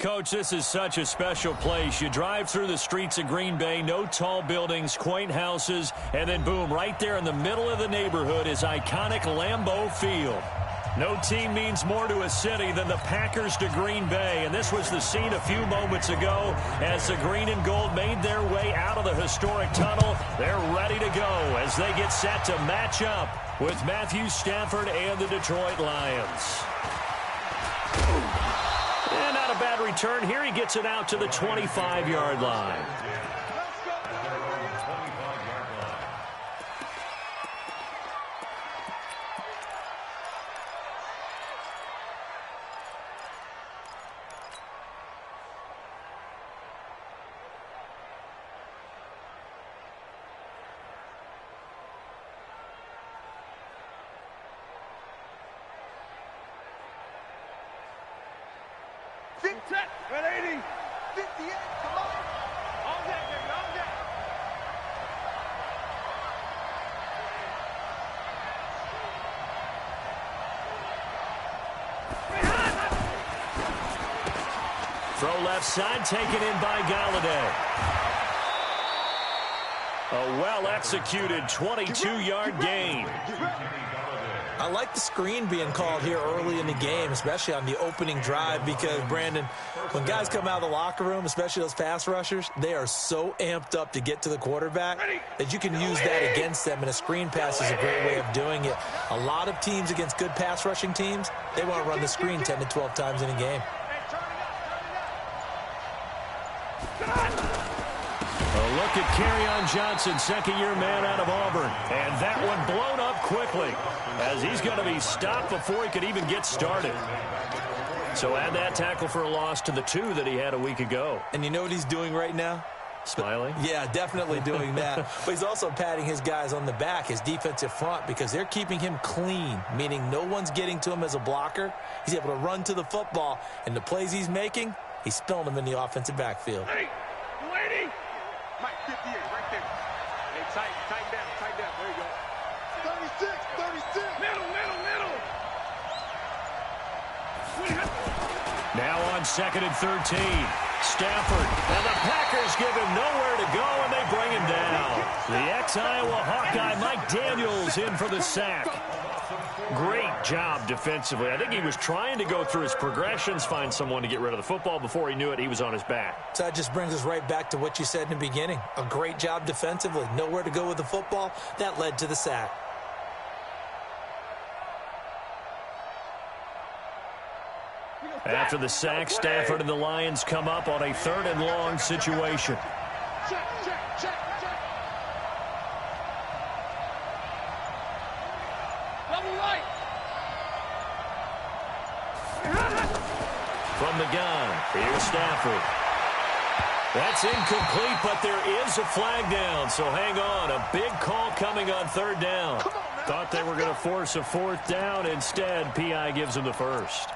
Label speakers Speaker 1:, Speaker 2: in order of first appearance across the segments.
Speaker 1: Coach, this is such a special place. You drive through the streets of Green Bay, no tall buildings, quaint houses, and then boom, right there in the middle of the neighborhood is iconic Lambeau Field. No team means more to a city than the Packers to Green Bay, and this was the scene a few moments ago as the green and gold made their way out of the historic tunnel. They're ready to go as they get set to match up with Matthew Stafford and the Detroit Lions. And not a bad return here. He gets it out to the 25-yard line.
Speaker 2: Set, 180, 58, come on. On deck, baby, on deck.
Speaker 1: Throw left side, taken in by Galladay. A well-executed 22-yard gain.
Speaker 3: I like the screen being called here early in the game, especially on the opening drive, because, Brandon, when guys come out of the locker room, especially those pass rushers, they are so amped up to get to the quarterback that you can use that against them, and a screen pass is a great way of doing it. A lot of teams against good pass rushing teams, they want to run the screen 10 to 12 times in a game.
Speaker 1: A look at Kerryon Johnson, second-year man out of Auburn. And that one blown up quickly as he's going to be stopped before he could even get started. So add that tackle for a loss to the 2 that he had a week ago.
Speaker 3: And you know what he's doing right now?
Speaker 1: Smiling?
Speaker 3: Yeah, definitely doing that. But he's also patting his guys on the back, his defensive front, because they're keeping him clean, meaning no one's getting to him as a blocker. He's able to run to the football, and the plays he's making, he's spilling them in the offensive backfield.
Speaker 2: Hey, lady! Mike, 58, right there. Hey, tight down. There you go. 36. Middle.
Speaker 1: Now on 2nd and 13. Stafford. And the Packers give him nowhere to go, and they bring him down. The ex-Iowa Hawkeye Mike Daniels in for the sack. Great job defensively. I think he was trying to go through his progressions, find someone to get rid of the football. Before he knew it, he was on his back.
Speaker 3: So that just brings us right back to what you said in the beginning. A great job defensively. Nowhere to go with the football. That led to the sack.
Speaker 1: After the sack, Stafford and the Lions come up on a 3rd and long situation.
Speaker 2: Check. Double right.
Speaker 1: From the gun, here's Stafford. That's incomplete, but there is a flag down, so hang on. A big call coming on 3rd down. Thought they were going to force a 4th down. Instead, P.I. gives them the 1st.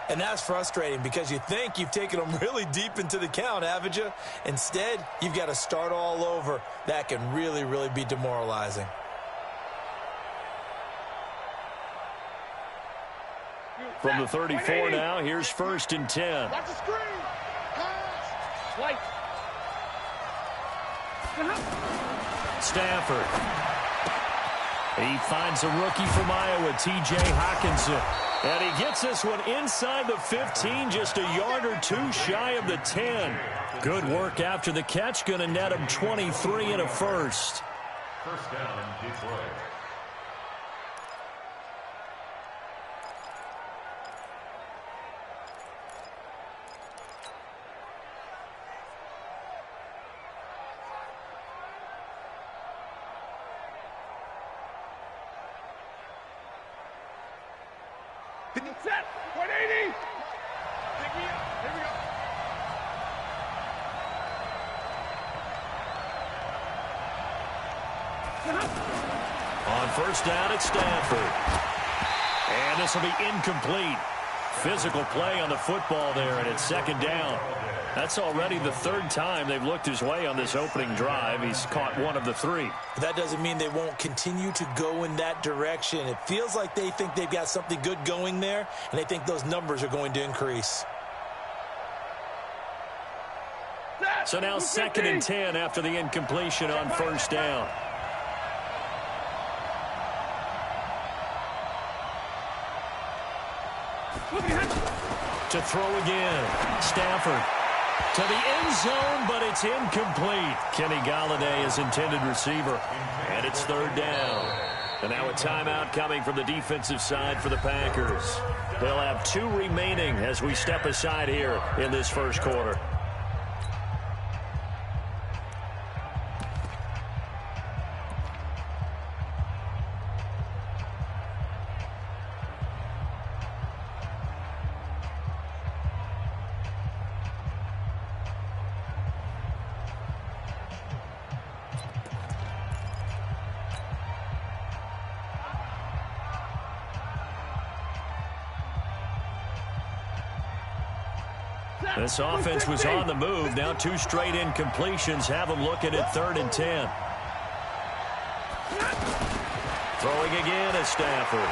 Speaker 3: And that's frustrating because you think you've taken them really deep into the count, haven't you? Instead, you've got to start all over. That can really, really be demoralizing.
Speaker 1: From the 34 now, here's 1st and 10.
Speaker 2: Watch the screen. Pass. Swipe.
Speaker 1: Stafford. He finds a rookie from Iowa, T.J. Hockenson. And he gets this one inside the 15, just a yard or 2 shy of the 10. Good work after the catch, going to net him 23 and a 1st.
Speaker 4: First down, Detroit.
Speaker 2: Set, 180. Pick me up. Here we go.
Speaker 1: On 1st down, it's Stafford. And this will be incomplete. Physical play on the football there, and it's 2nd down. That's already the 3rd time they've looked his way on this opening drive. He's caught 1 of the 3.
Speaker 3: But that doesn't mean they won't continue to go in that direction. It feels like they think they've got something good going there, and they think those numbers are going to increase.
Speaker 1: So now 2nd and 10 after the incompletion on first down. To throw again. Stafford to the end zone, but it's incomplete. Kenny Golladay is intended receiver. And it's 3rd down. And now a timeout coming from the defensive side for the Packers. They'll have 2 remaining as we step aside here in this first quarter. This offense was on the move. Now 2 straight incompletions have them looking at 3rd and 10. Throwing again is Stafford.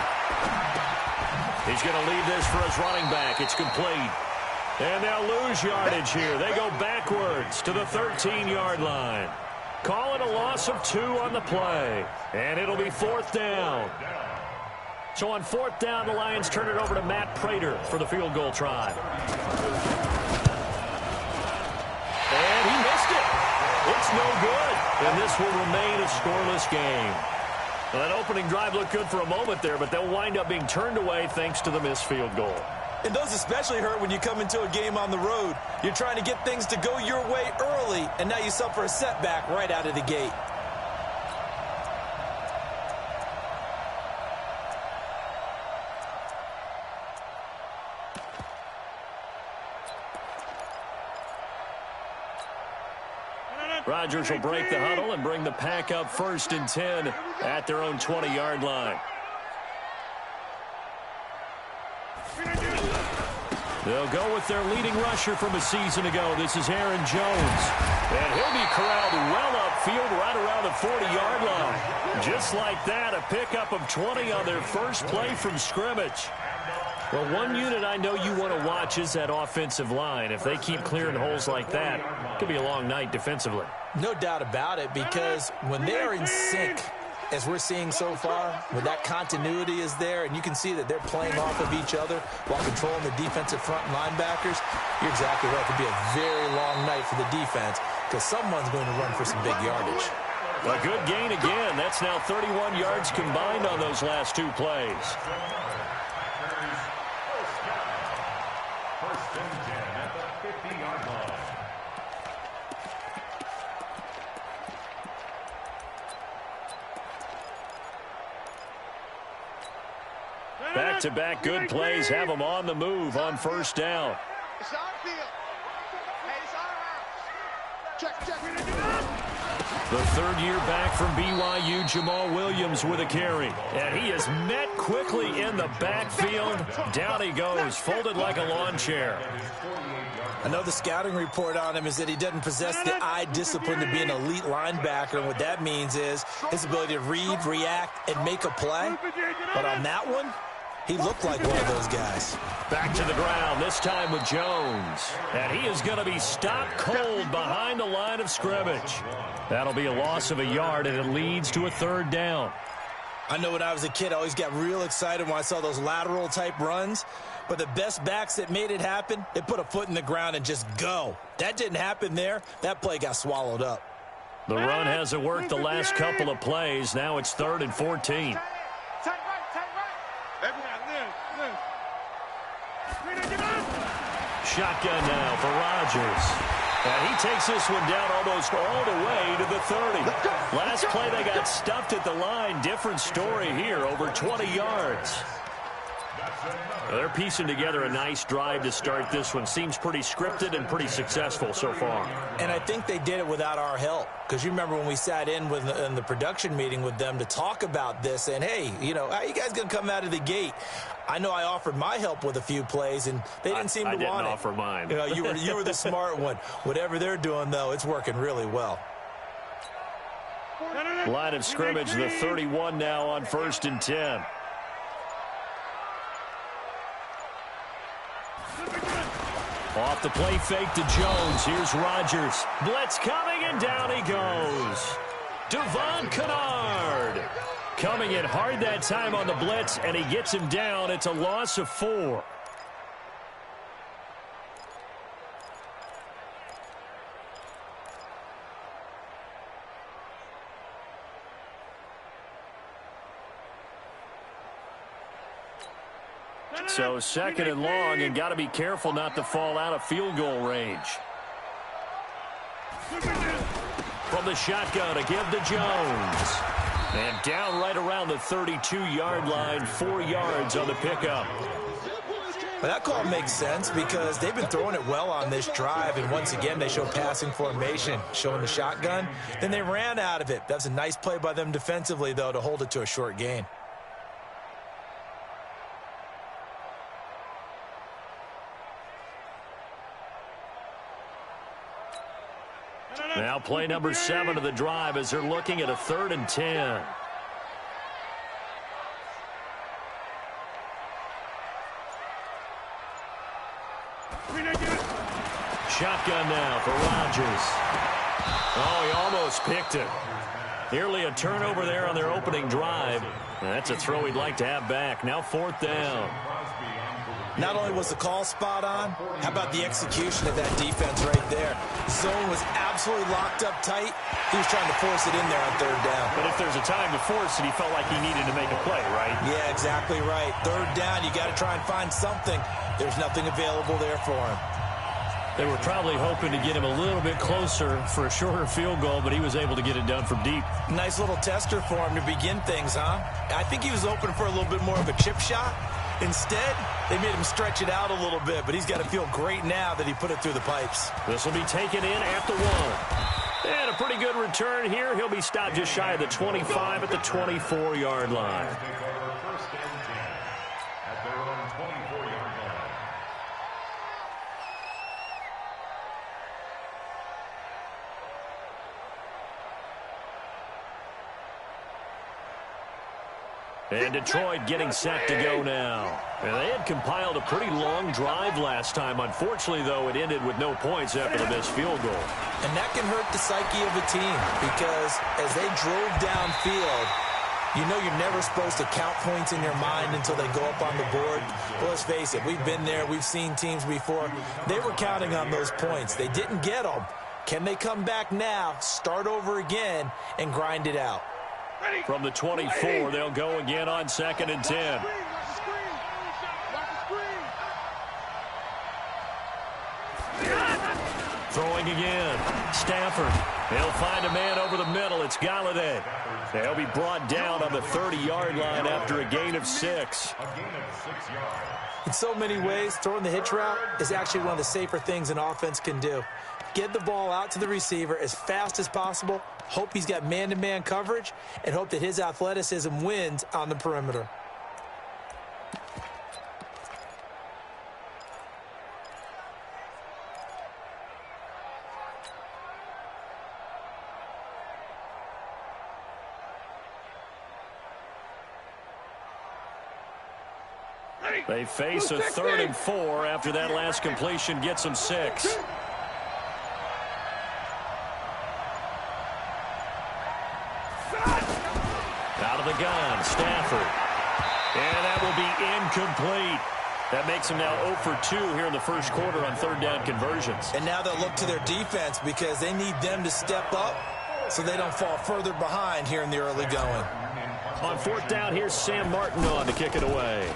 Speaker 1: He's going to leave this for his running back. It's complete. And they'll lose yardage here. They go backwards to the 13-yard line. Call it a loss of 2 on the play. And it'll be 4th down. So on 4th down, the Lions turn it over to Matt Prater for the field goal try. And he missed it. It's no good. And this will remain a scoreless game. Well, that opening drive looked good for a moment there, but they'll wind up being turned away thanks to the missed field goal.
Speaker 3: And those especially hurt when you come into a game on the road. You're trying to get things to go your way early, and now you suffer a setback right out of the gate.
Speaker 1: Rodgers will break the huddle and bring the Pack up 1st and 10 at their own 20-yard line. They'll go with their leading rusher from a season ago. This is Aaron Jones. And he'll be corralled well upfield right around the 40-yard line. Just like that, a pickup of 20 on their first play from scrimmage. Well, one unit I know you want to watch is that offensive line. If they keep clearing holes like that, it could be a long night defensively.
Speaker 3: No doubt about it, because when they are in sync, as we're seeing so far, when that continuity is there, and you can see that they're playing off of each other while controlling the defensive front linebackers, you're exactly right. It could be a very long night for the defense because someone's going to run for some big yardage.
Speaker 1: A good gain again. That's now 31 yards combined on those last 2 plays. Back-to-back good plays have them on the move on first down.
Speaker 2: It's our field. Hey, it's our house. Check.
Speaker 1: The 3rd year back from BYU, Jamal Williams with a carry. And he is met quickly in the backfield. Down he goes, folded like a lawn chair.
Speaker 3: I know the scouting report on him is that he doesn't possess the eye discipline to be an elite linebacker. And what that means is his ability to read, react, and make a play. But on that one, he looked like one of those guys.
Speaker 1: Back to the ground, this time with Jones. And he is going to be stopped cold behind the line of scrimmage. That'll be a loss of a yard, and it leads to a 3rd down.
Speaker 3: I know when I was a kid, I always got real excited when I saw those lateral-type runs. But the best backs that made it happen, they put a foot in the ground and just go. That didn't happen there. That play got swallowed up.
Speaker 1: The run hasn't worked the last couple of plays. Now it's 3rd and 14. Shotgun now for Rodgers. And he takes this one down almost all the way to the 30. Last play they got stuffed at the line. Different story here, over 20 yards. They're piecing together a nice drive to start this one. Seems pretty scripted and pretty successful so far.
Speaker 3: And I think they did it without our help. Because you remember when we sat in the production meeting with them to talk about this, and hey, you know, how are you guys going to come out of the gate? I know I offered my help with a few plays, and they didn't seem to want it.
Speaker 1: I didn't offer mine.
Speaker 3: You know, you were the smart one. Whatever they're doing, though, it's working really well.
Speaker 1: Line of scrimmage, the 31 now on 1st and 10. Off the play fake to Jones. Here's Rodgers. Blitz coming, and down he goes. Devon Kennard coming in hard that time on the blitz, and he gets him down. It's a loss of 4. So 2nd and long, and got to be careful not to fall out of field goal range. From the shotgun, a give to Jones. And down right around the 32-yard line, 4 yards on the pickup.
Speaker 3: Well, that call makes sense because they've been throwing it well on this drive, and once again they show passing formation, showing the shotgun. Then they ran out of it. That's a nice play by them defensively, though, to hold it to a short gain.
Speaker 1: Now play number 7 of the drive as they're looking at a 3rd and 10. Shotgun now for Rodgers. Oh, he almost picked it. Nearly a turnover there on their opening drive. That's a throw he'd like to have back. Now 4th down.
Speaker 3: Not only was the call spot on, how about the execution of that defense right there? Zone was absolutely locked up tight. He was trying to force it in there on 3rd down.
Speaker 1: But if there's a time to force it, he felt like he needed to make a play, right?
Speaker 3: Yeah, exactly right. 3rd down, you got to try and find something. There's nothing available there for him.
Speaker 1: They were probably hoping to get him a little bit closer for a shorter field goal, but he was able to get it done from deep.
Speaker 3: Nice little tester for him to begin things, huh? I think he was open for a little bit more of a chip shot. Instead, they made him stretch it out a little bit, but he's got to feel great now that he put it through the pipes.
Speaker 1: This will be taken in at the 1. And a pretty good return here. He'll be stopped just shy of the 25 at the 24-yard line. And Detroit getting set to go now. And they had compiled a pretty long drive last time. Unfortunately, though, it ended with no points after the missed field goal.
Speaker 3: And that can hurt the psyche of a team because as they drove downfield, you know you're never supposed to count points in your mind until they go up on the board. Well, let's face it, we've been there. We've seen teams before. They were counting on those points. They didn't get them. Can they come back now, start over again, and grind it out?
Speaker 1: From the 24, they'll go again on 2nd and 10. Throwing again. Stafford. They'll find a man over the middle. It's Dthed. They'll be brought down on the 30-yard line after a gain of 6.
Speaker 3: In so many ways, throwing the hitch route is actually one of the safer things an offense can do. Get the ball out to the receiver as fast as possible, hope he's got man-to-man coverage, and hope that his athleticism wins on the perimeter.
Speaker 1: They face a 3rd and 4 after that last completion gets them 6. Out of the gun, Stafford. And that will be incomplete. That makes them now 0 for 2 here in the first quarter on 3rd down conversions.
Speaker 3: And now they'll look to their defense because they need them to step up so they don't fall further behind here in the early going.
Speaker 1: On 4th down, here's Sam Martin on to kick it away.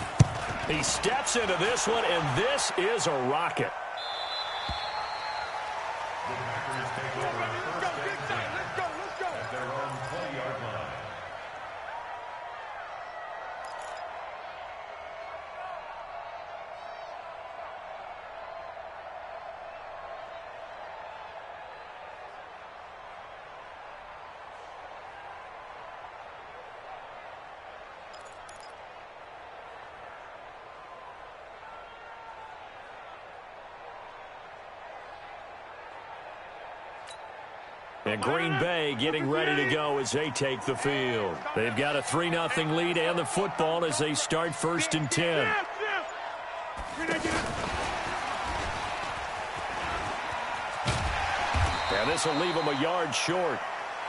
Speaker 1: He steps into this one, and this is a rocket. And Green Bay getting ready to go as they take the field. They've got a 3-0 lead and the football as they start 1st and 10. And this will leave him a yard short.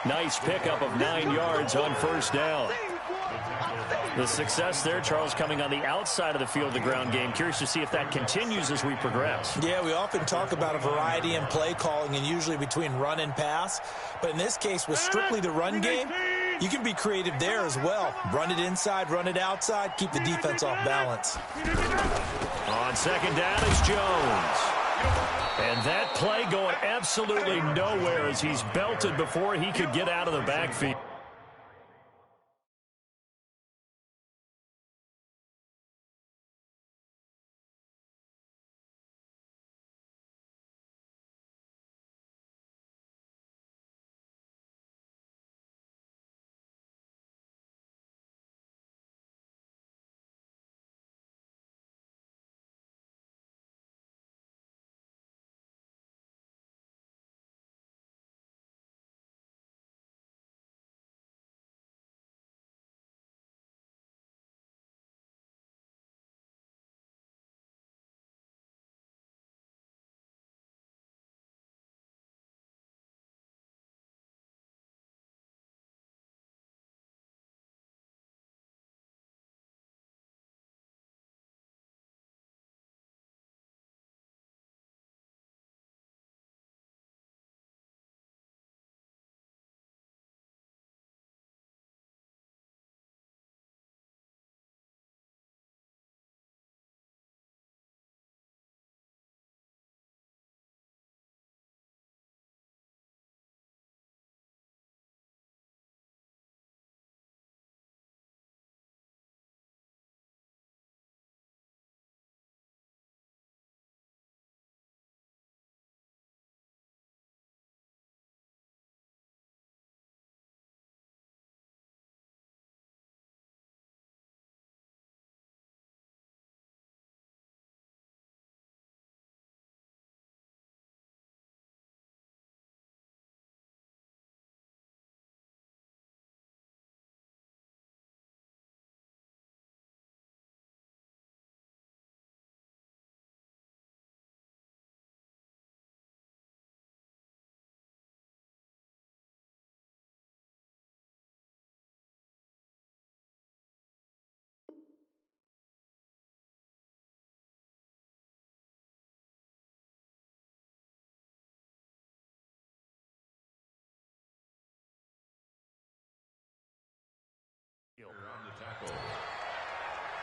Speaker 1: Nice pickup of 9 yards on first down. The success there, Charles, coming on the outside of the field, the ground game. Curious to see if that continues as we progress.
Speaker 3: Yeah, we often talk about a variety in play calling and usually between run and pass. But in this case, with strictly the run game, you can be creative there as well. Run it inside, run it outside, keep the defense off balance.
Speaker 1: On second down is Jones. And that play going absolutely nowhere as he's belted before he could get out of the backfield.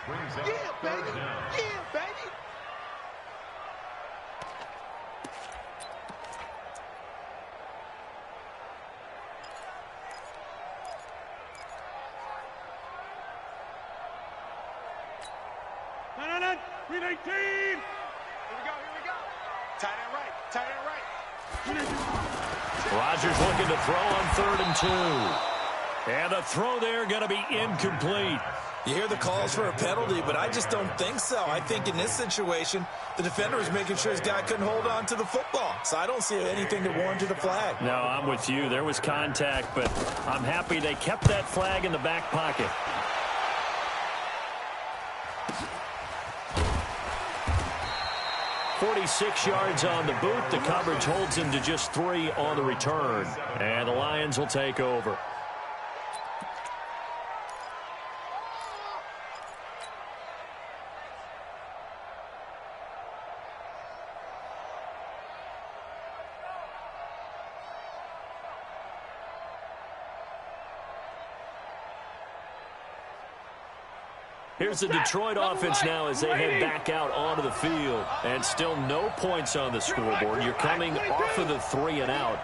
Speaker 4: Brings up
Speaker 2: Yeah, baby.
Speaker 4: third down.
Speaker 2: Yeah, baby. No. Green 18. Here we go. Tight end right.
Speaker 1: Rodgers looking to throw on 3rd and 2. And the throw there going to be incomplete.
Speaker 3: You hear the calls for a penalty, but I just don't think so. I think in this situation, the defender was making sure his guy couldn't hold on to the football. So I don't see anything that warranted a flag.
Speaker 1: No, I'm with you. There was contact, but I'm happy they kept that flag in the back pocket. "46 yards on the boot. The coverage holds him to just 3 on the return. And the Lions will take over. Here's the Detroit offense now as they head back out onto the field. And still no points on the scoreboard. You're coming off of the 3 and out.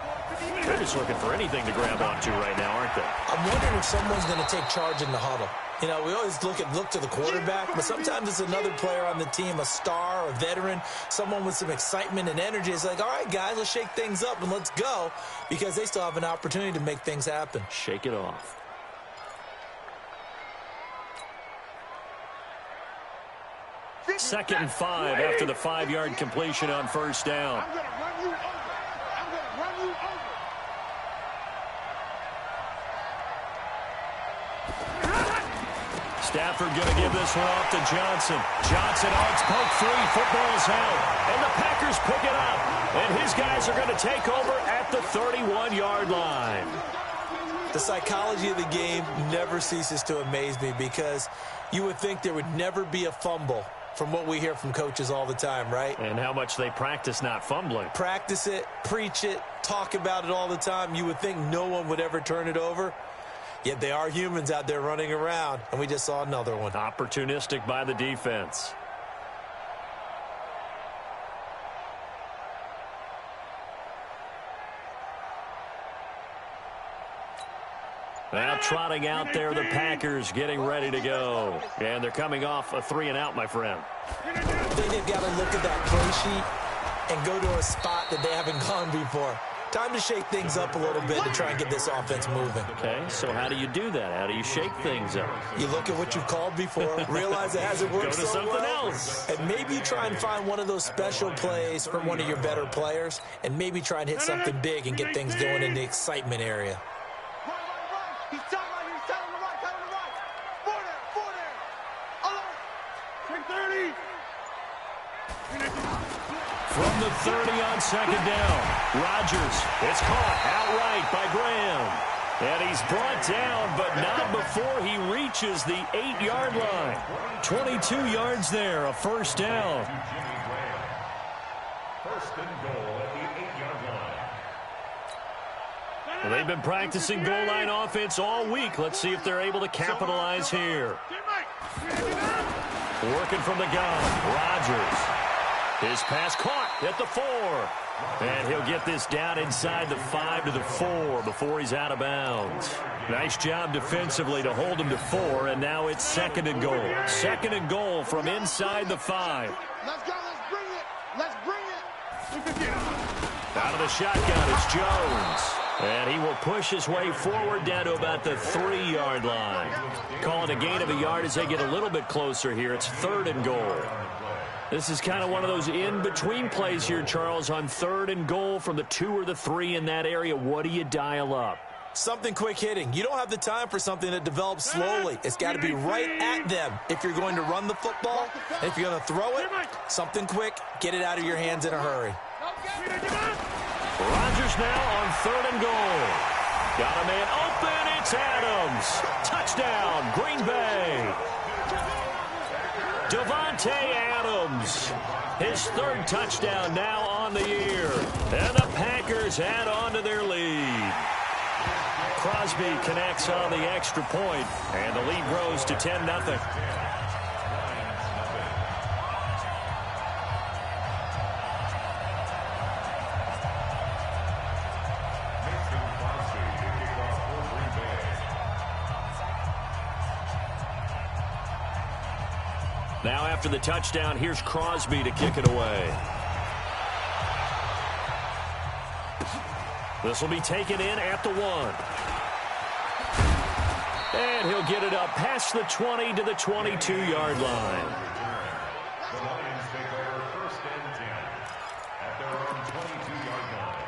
Speaker 1: They're just looking for anything to grab onto right now, aren't they?
Speaker 3: I'm wondering if someone's going to take charge in the huddle. You know, we always look to the quarterback, but sometimes it's another player on the team, a star, a veteran, someone with some excitement and energy. It's like, all right, guys, let's shake things up and let's go, because they still have an opportunity to make things happen.
Speaker 1: Shake it off. Second and 5 after the 5-yard completion on first down.
Speaker 2: I'm going to run you over.
Speaker 1: Stafford going to give this one off to Johnson. Johnson, oh, it's poke free. Football's out. And the Packers pick it up. And his guys are going to take over at the 31-yard line.
Speaker 3: The psychology of the game never ceases to amaze me because you would think there would never be a fumble from what we hear from coaches all the time, right?
Speaker 1: And how much they practice not fumbling.
Speaker 3: Practice it, preach it, talk about it all the time. You would think no one would ever turn it over. Yet they are humans out there running around, and we just saw another one.
Speaker 1: Opportunistic by the defense. Now trotting out there, the Packers getting ready to go. And they're coming off a 3-and-out, my friend.
Speaker 3: I think they've got to look at that play sheet and go to a spot that they haven't gone before. Time to shake things up a little bit to try and get this offense moving.
Speaker 1: Okay, so how do you do that? How do you shake things up?
Speaker 3: You look at what you've called before, realize it hasn't worked
Speaker 1: Go to
Speaker 3: so
Speaker 1: something
Speaker 3: well,
Speaker 1: else.
Speaker 3: and maybe you try and find one of those special plays from one of your better players, and maybe try and hit something big and get things going in the excitement area.
Speaker 2: He's tight right here. He's tight on the right. Tight on the right. Four there. Alert. 30.
Speaker 1: From the 30 on second down, Rodgers. It's caught outright by Graham. And he's brought down, but not before he reaches the 8-yard line. 22 yards there, a first down.
Speaker 4: First and goal at the 8-yard line.
Speaker 1: Well, they've been practicing goal line offense all week. Let's see if they're able to capitalize here. Working from the gun, Rodgers. His pass caught at the 4. And he'll get this down inside the 5 to the 4 before he's out of bounds. Nice job defensively to hold him to 4, and now it's second and goal. Second and goal from inside the 5.
Speaker 2: Let's go. Let's bring it. Let's bring it.
Speaker 1: Out of the shotgun is Jones. And he will push his way forward down to about the 3-yard line. Calling a gain of a yard as they get a little bit closer here. It's third and goal. This is kind of one of those in-between plays here, Charles, on third and goal from the 2 or the 3 in that area. What do you dial up?
Speaker 3: Something quick hitting. You don't have the time for something that develops slowly. It's got to be right at them if you're going to run the football. And if you're going to throw it, something quick, get it out of your hands in a hurry.
Speaker 1: Rodgers now on third and goal. Got a man open. It's Adams. Touchdown, Green Bay. Dthed Adams. His third touchdown now on the year. And the Packers add on to their lead. Crosby connects on the extra point, and the lead grows to 10-0. Now after the touchdown, here's Crosby to kick it away. This will be taken in at the 1. And he'll get it up past the 20 to the 22-yard line.
Speaker 4: The Lions take over first and 10 at their own 22-yard line.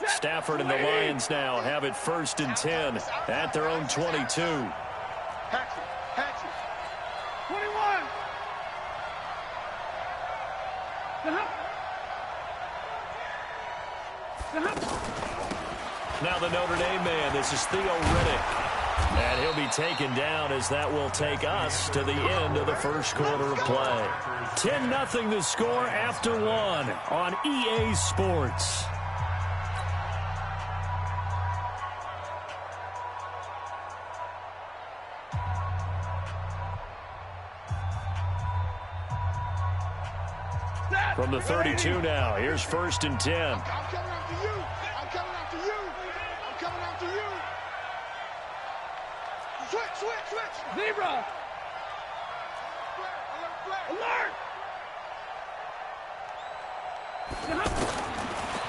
Speaker 1: Stafford and the Lions now have it first and 10 at their own 22.
Speaker 2: Hatchet. 21.
Speaker 1: Now the Notre Dame man, this is Theo Riddick. And he'll be taken down as that will take us to the end of the first quarter of play. 10-0 the score after 1 on EA Sports. From the 32 now, here's first and 10.
Speaker 2: I'm coming after you. I'm coming after you. I'm coming after you. Switch. Zebra. Alert.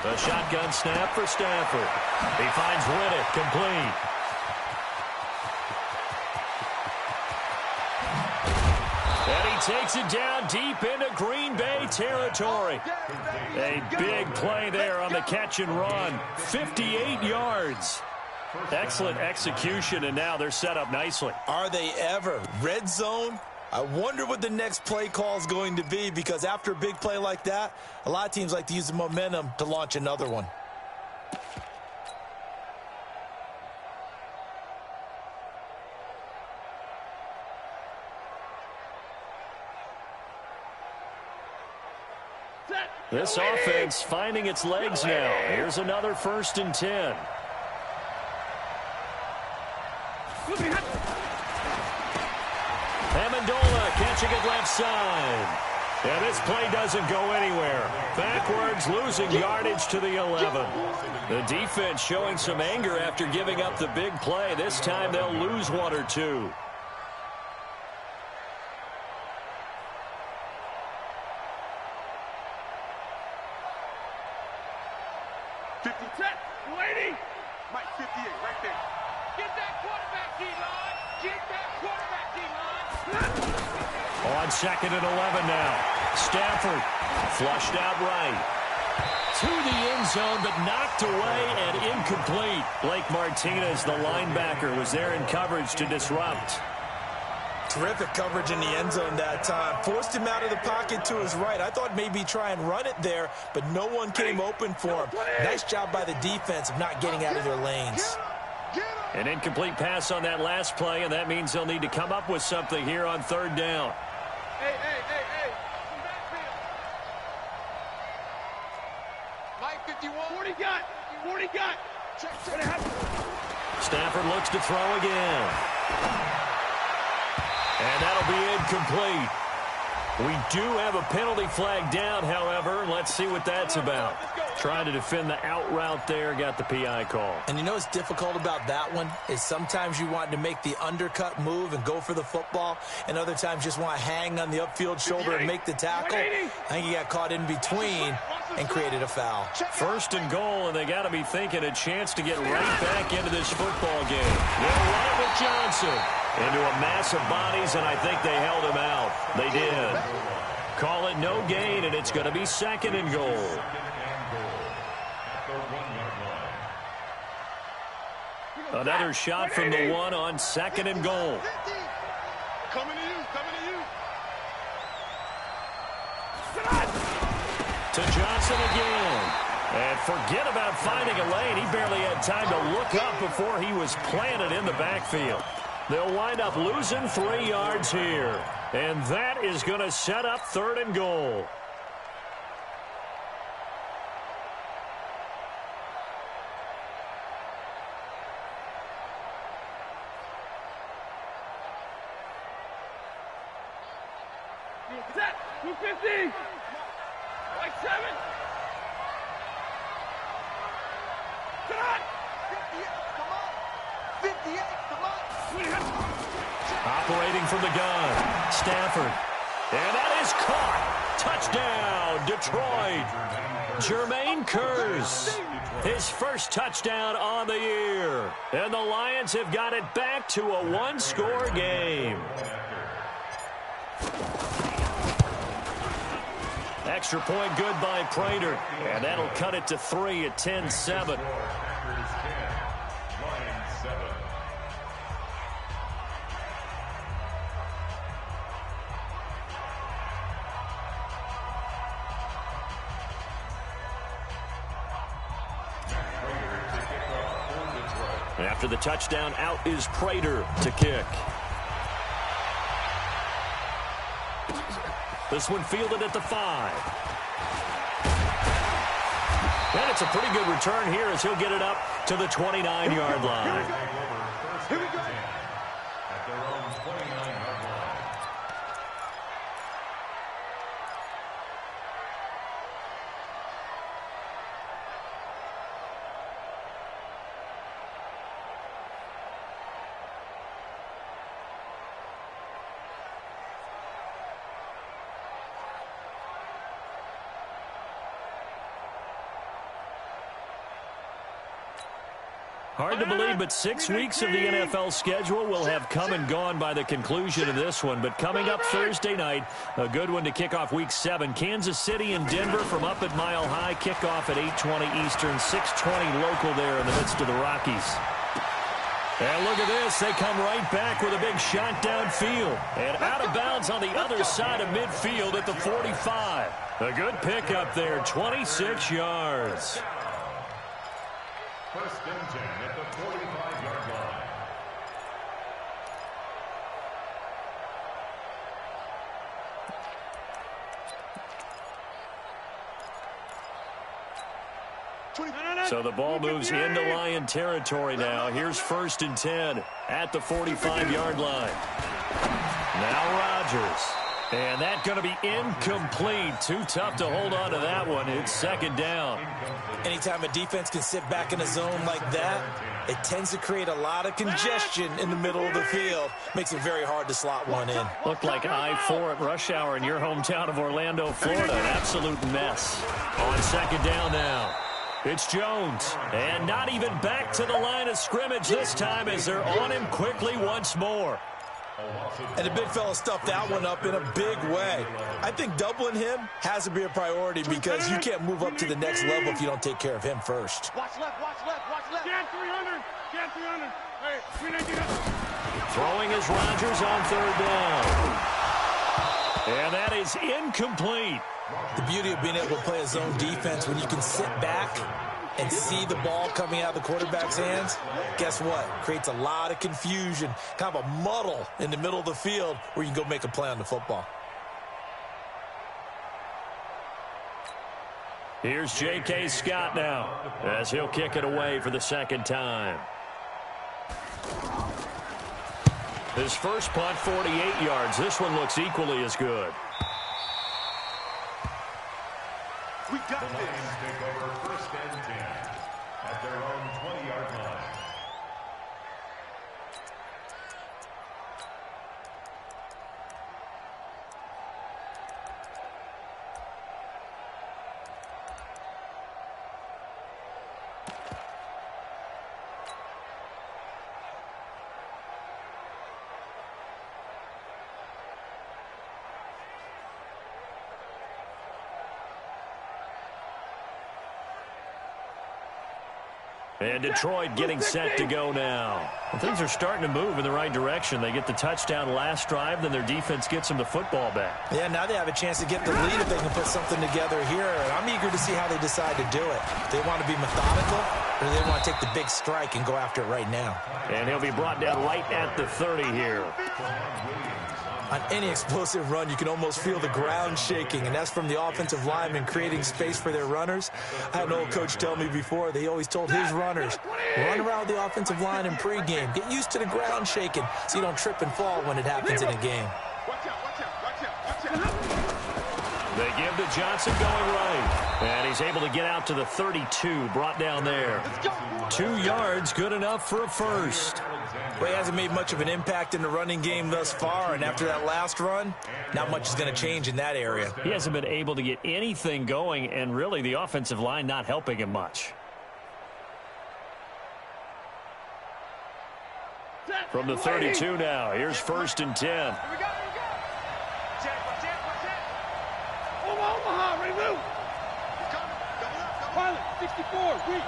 Speaker 1: The shotgun snap for Stafford. He finds Riddick complete. And he takes it down deep into Green Bay territory. A big play there on the catch and run. 58 yards. Excellent execution, and now they're set up nicely.
Speaker 3: Are they ever? Red zone? I wonder what the next play call is going to be, because after a big play like that, a lot of teams like to use the momentum to launch another one.
Speaker 1: This offense finding its legs now. Here's another 1st and 10. Amendola catching it left side. And this play doesn't go anywhere. Backwards, losing yardage to the 11. The defense showing some anger after giving up the big play. This time they'll lose 1 or 2.
Speaker 2: Mike 58, right there. Get that quarterback, D-line. Get that quarterback, D-line.
Speaker 1: On 2nd and 11 now. Stafford flushed out right. To the end zone, but knocked away and incomplete. Blake Martinez, the linebacker, was there in coverage to disrupt.
Speaker 3: Terrific coverage in the end zone that time. Forced him out of the pocket to his right. I thought maybe try and run it there, but no one came open for him. Nice job by the defense of not getting out of their lanes.
Speaker 1: An incomplete pass on that last play, and that means they'll need to come up with something here on 3rd down.
Speaker 2: Hey. Mike 51. 40 got. Check.
Speaker 1: Stafford looks to throw again. And that'll be incomplete. We do have a penalty flag down, however. Let's see what that's about. Trying to defend the out route there, got the PI call.
Speaker 3: And you know what's difficult about that one is sometimes you want to make the undercut move and go for the football, and other times just want to hang on the upfield shoulder and make the tackle. I think he got caught in between and created a foul.
Speaker 1: 1st and goal, and they got to be thinking a chance to get right back into this football game. They'll run it with Johnson into a mass of bodies, and I think they held him out. They did. Call it no gain, and it's going to be 2nd and goal. Another shot from the 1 on 2nd and goal.
Speaker 2: Coming to you.
Speaker 1: To Johnson again. And forget about finding a lane. He barely had time to look up before he was planted in the backfield. They'll wind up losing 3 yards here. And that is going to set up 3rd and goal.
Speaker 2: Set. 250. Like 7. Set. 58. Come on.
Speaker 1: Operating from the gun. Stafford. And that is caught. Touchdown, Detroit. Jermaine Kearse. His first touchdown on the year. And the Lions have got it back to a 1-score game. Extra point good by Prater. And that'll cut it to 3 at 10-7. After the touchdown, out is Prater to kick. This one fielded at the 5. And it's a pretty good return here as he'll get it up to the 29-yard line.
Speaker 2: Here we go.
Speaker 4: At their own 29-yard line.
Speaker 1: Hard to believe, but 6 weeks of the NFL schedule will have come and gone by the conclusion of this one. But coming up Thursday night, a good one to kick off Week 7. Kansas City and Denver from up at Mile High. Kickoff at 8:20 Eastern, 6:20 local there in the midst of the Rockies. And look at this. They come right back with a big shot downfield. And out of bounds on the other side of midfield at the 45. A good pickup there, 26 yards.
Speaker 4: First and 10 at the 45-yard line.
Speaker 1: So the ball moves into Lion territory now. Here's first and 10 at the 45-yard line. Now Rodgers. And that's going to be incomplete. Too tough to hold on to that one. It's second down.
Speaker 3: Anytime a defense can sit back in a zone like that, it tends to create a lot of congestion in the middle of the field. Makes it very hard to slot one in.
Speaker 1: Looked like I-4 at rush hour in your hometown of Orlando, Florida. An absolute mess. On second down now. It's Jones. And not even back to the line of scrimmage this time as they're on him quickly once more.
Speaker 3: And the big fella stuffed that one up in a big way. I think doubling him has to be a priority because you can't move up to the next level if you don't take care of him first.
Speaker 2: Watch left, watch left, watch left. Get 300, get 300. Hey, 300.
Speaker 1: Throwing is Rodgers on third down. And that is incomplete.
Speaker 3: The beauty of being able to play a zone defense when you can sit back and see the ball coming out of the quarterback's hands, guess what? Creates a lot of confusion, kind of a muddle in the middle of the field where you can go make a play on the football.
Speaker 1: Here's J.K. Scott now as he'll kick it away for the second time. His first punt, 48 yards. This one looks equally as good.
Speaker 2: We got
Speaker 4: The
Speaker 2: this.
Speaker 4: Lions take over first and 10 at their own 20-yard line.
Speaker 1: And Detroit getting set to go now. And things are starting to move in the right direction. They get the touchdown last drive, then their defense gets them the football back.
Speaker 3: Yeah, now they have a chance to get the lead if they can put something together here. And I'm eager to see how they decide to do it. They want to be methodical, or they want to take the big strike and go after it right now.
Speaker 1: And he'll be brought down right at the 30 here.
Speaker 3: On any explosive run, you can almost feel the ground shaking, and that's from the offensive linemen creating space for their runners. I had an old coach tell me before, they always told his runners, run around the offensive line in pregame. Get used to the ground shaking so you don't trip and fall when it happens in a game.
Speaker 2: Watch out, watch out, watch out, watch out.
Speaker 1: They give to Johnson going right. And he's able to get out to the 32, brought down there. 2 yards, good enough for a first.
Speaker 3: Well, he hasn't made much of an impact in the running game thus far, and after that last run, not much is going to change in that area.
Speaker 1: He hasn't been able to get anything going, and really the offensive line not helping him much. From the 32 now, here's first and 10.
Speaker 2: Here we go, here we go. Check, check, check. Omaha, ready to move. He's coming. Double up, double up. 64, weak.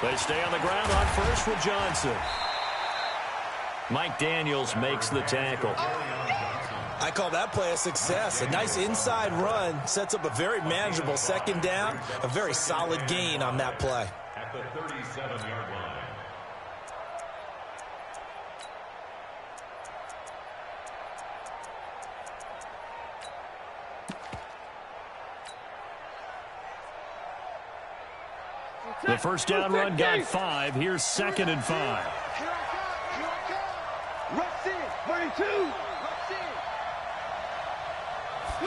Speaker 1: They stay on the ground on first with Johnson. Mike Daniels makes the tackle.
Speaker 3: I call that play a success. A nice inside run sets up a very manageable second down, a very solid gain on that play.
Speaker 4: At the 37-yard line.
Speaker 1: The first down run got 5. Here's second and 5.
Speaker 2: Here I come. Rush in. 32. Rush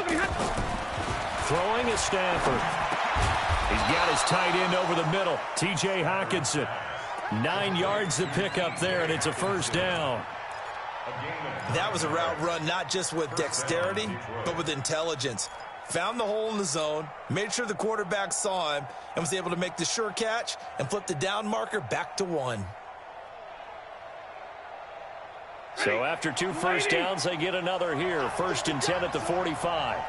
Speaker 2: in.
Speaker 1: Throwing is Stafford. He's got his tight end over the middle, T.J. Hockenson. 9 yards to pick up there, and it's a first down.
Speaker 3: That was a route run not just with dexterity, but with intelligence. found the hole in the zone, made sure the quarterback saw him, and was able to make the sure catch and flip the down marker back to 1.
Speaker 1: So after 2 first downs, they get another here. 1st and 10 at the 45.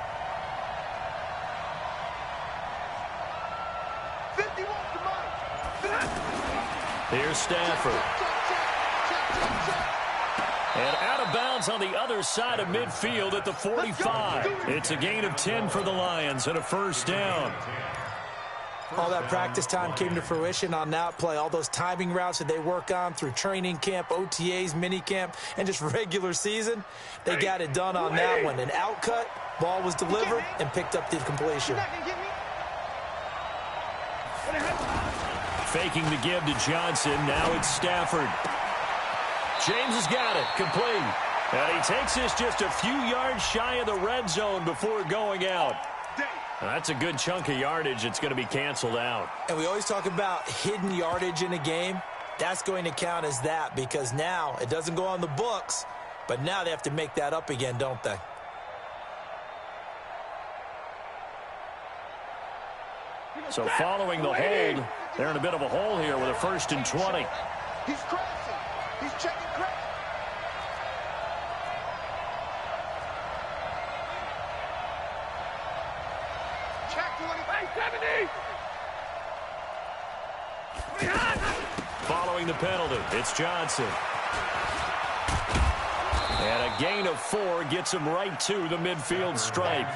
Speaker 2: 50 wants the money.
Speaker 1: Here's Stafford. And out of bounds on the other side of midfield at the 45. It's a gain of 10 for the Lions and a 1st down.
Speaker 3: All that practice time came to fruition on that play. All those timing routes that they work on through training camp, OTAs, minicamp, and just regular season, they got it done on that one. An outcut, ball was delivered, and picked up the completion.
Speaker 1: Faking the give to Johnson. Now it's Stafford. James has got it. Complete. And he takes this just a few yards shy of the red zone before going out. That's a good chunk of yardage. It's going to be canceled out.
Speaker 3: And we always talk about hidden yardage in a game. That's going to count as that because now it doesn't go on the books, but now they have to make that up again, don't they?
Speaker 1: So following the hold, they're in a bit of a hole here with a 1st and 20.
Speaker 2: He's crossing. He's checking crack. Check 20. 70.
Speaker 1: Following the penalty, it's Johnson. And a gain of 4 gets him right to the midfield stripe.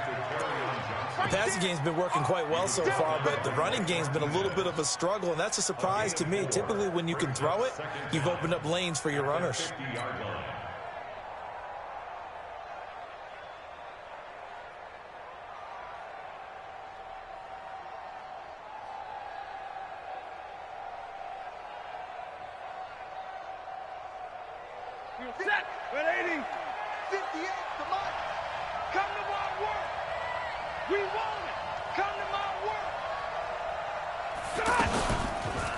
Speaker 3: The passing game's been working quite well so far, but the running game's been a little bit of a struggle, and that's a surprise to me. Typically, when you can throw it, you've opened up lanes for your runners.
Speaker 2: Set. 180. 58 to Mike. Come to my work. We want it. Come to my work.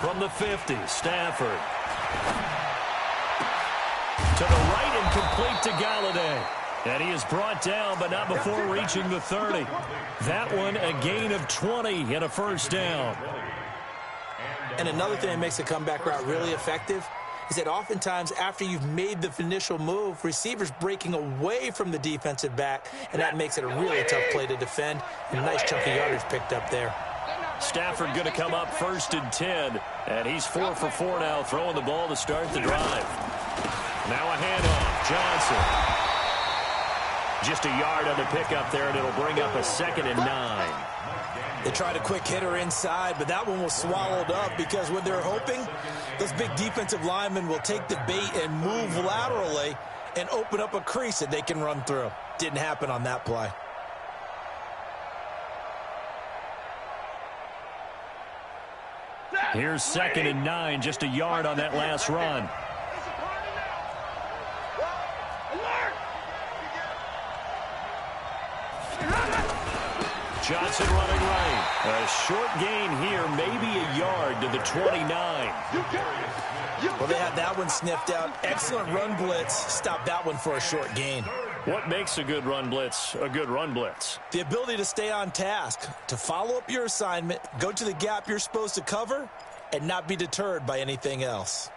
Speaker 1: From the 50, Stafford. To the right and complete to Galladay. And he is brought down, but not before reaching the 30. That one a gain of 20 and a 1st down.
Speaker 3: And another thing that makes a comeback route really effective is that oftentimes after you've made the initial move, receivers breaking away from the defensive back, and that makes it a really tough play to defend, and a nice chunk of yardage picked up there.
Speaker 1: Stafford going to come up 1st and 10, and he's 4 for 4 now, throwing the ball to start the drive. Now a handoff, Johnson. Just a yard on the pickup there, and it'll bring up a 2nd and 9.
Speaker 3: They tried a quick hitter inside, but that one was swallowed up because what they're hoping, those big defensive linemen will take the bait and move laterally and open up a crease that they can run through. Didn't happen on that play.
Speaker 1: Here's 2nd and 9, just a yard on that last run. Johnson running right. A short gain here, maybe a yard to the 29.
Speaker 3: Well, they had that one sniffed out. Excellent run blitz. Stopped that one for a short gain.
Speaker 1: What makes a good run blitz a good run blitz?
Speaker 3: The ability to stay on task, to follow up your assignment, go to the gap you're supposed to cover, and not be deterred by anything else.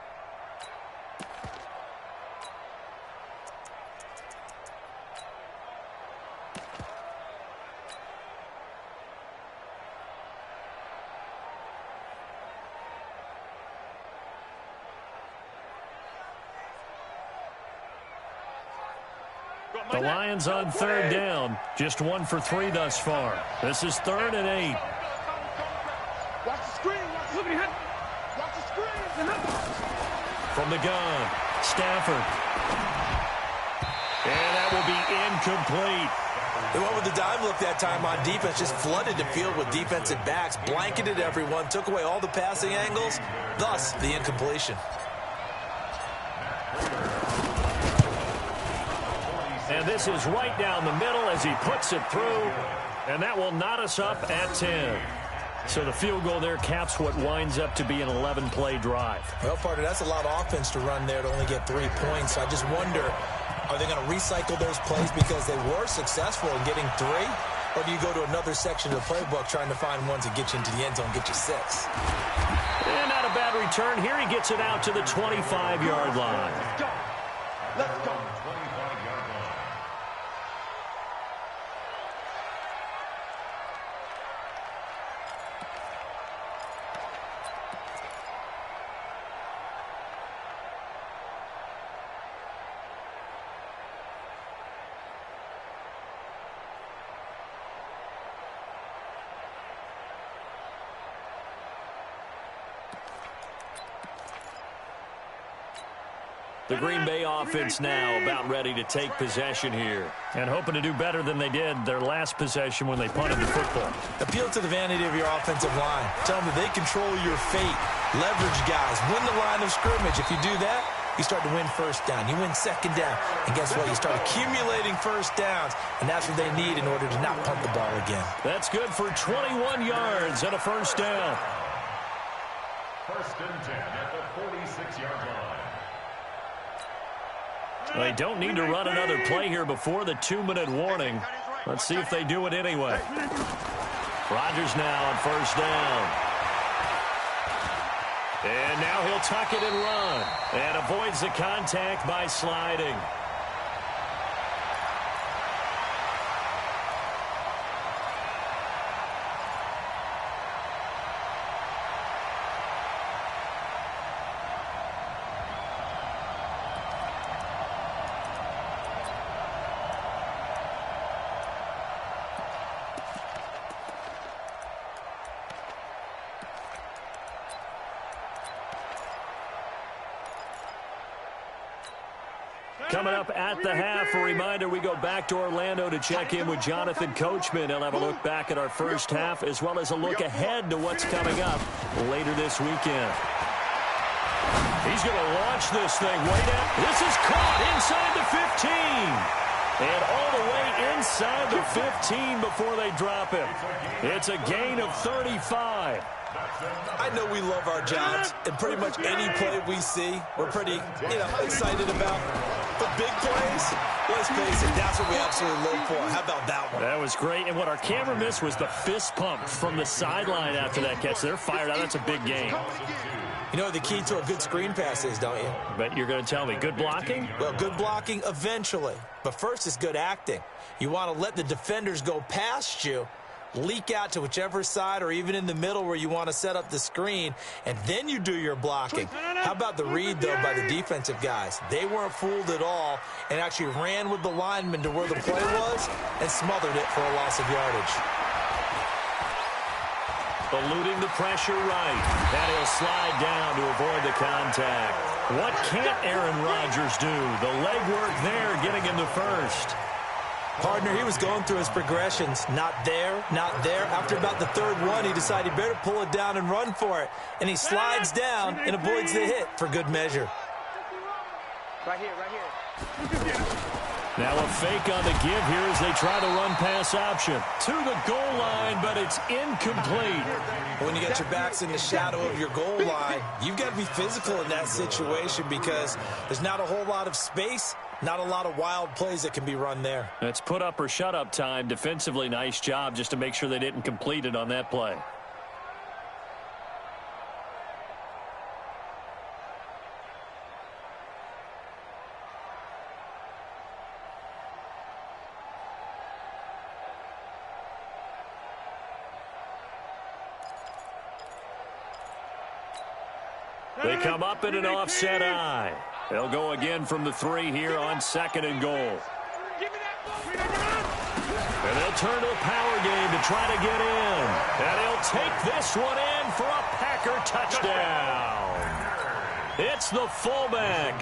Speaker 1: The Lions on 3rd down. Just 1 for 3 thus far. This is 3rd and 8.
Speaker 2: Watch the screen. Watch the screen.
Speaker 1: From the gun, Stafford. And that will be incomplete.
Speaker 3: They went with the dive look that time on defense, just flooded the field with defensive backs, blanketed everyone, took away all the passing angles, thus the incompletion.
Speaker 1: And this is right down the middle as he puts it through. And that will knot us up at 10. So the field goal there caps what winds up to be an 11-play drive.
Speaker 3: Well, partner, that's a lot of offense to run there to only get 3 points. So I just wonder, are they going to recycle those plays because they were successful in getting 3? or do you go to another section of the playbook trying to find ones that get you into the end zone, get you 6?
Speaker 1: And not a bad return here. He gets it out to the 25-yard line.
Speaker 2: Let's go.
Speaker 1: The Green Bay offense now about ready to take possession here and hoping to do better than they did their last possession when they punted the football.
Speaker 3: Appeal to the vanity of your offensive line. Tell them that they control your fate. Leverage guys. Win the line of scrimmage. If you do that, you start to win first down. You win second down. And guess what? You start accumulating first downs. And that's what they need in order to not punt the ball again.
Speaker 1: That's good for 21 yards and a first down.
Speaker 4: First and 10 at the 46-yard line.
Speaker 1: They don't need to run another play here before the 2-minute warning. Let's see if they do it anyway. Rodgers now on first down. And now he'll tuck it and run. And avoids the contact by sliding. Coming up at the half, a reminder, we go back to Orlando to check in with Jonathan Coachman. He'll have a look back at our first half as well as a look ahead to what's coming up later this weekend. He's going to launch this thing way down. This is caught inside the 15. And all the way inside the 15 before they drop him. It's a gain of 35.
Speaker 3: I know we love our jobs, and pretty much any play we see, we're pretty, excited about. But big plays, let's face it, that's what we absolutely look for. How about that one?
Speaker 1: That was great, and what our camera missed was the fist pump from the sideline after that catch. They're fired out. That's a big game.
Speaker 3: You know what the key to a good screen pass is, don't you?
Speaker 1: But you're going to tell me, good blocking?
Speaker 3: Well, good blocking eventually. But first is good acting. You want to let the defenders go past you, leak out to whichever side or even in the middle where you want to set up the screen, and then you do your blocking. How about the read, though, by the defensive guys? They weren't fooled at all and actually ran with the lineman to where the play was and smothered it for a loss of yardage.
Speaker 1: Eluding the pressure right. And he'll slide down to avoid the contact. What can't Aaron Rodgers do? The legwork there getting him to first.
Speaker 3: Partner, he was going through his progressions. Not there, not there. After about the third one, he decided he better pull it down and run for it. And he slides down and avoids the hit for good measure.
Speaker 2: Right here, right here.
Speaker 1: Now a fake on the give here as they try to run pass option. To the goal line, but it's incomplete.
Speaker 3: When you get your backs in the shadow of your goal line, you've got to be physical in that situation because there's not a whole lot of space. Not a lot of wild plays that can be run there.
Speaker 1: That's put up or shut up time. Defensively, nice job just to make sure they didn't complete it on that play. They come up in an offset eye. They'll go again from the 3 here on 2nd and goal. And they'll turn to the power game to try to get in. And he'll take this one in for a Packer touchdown. It's the fullback.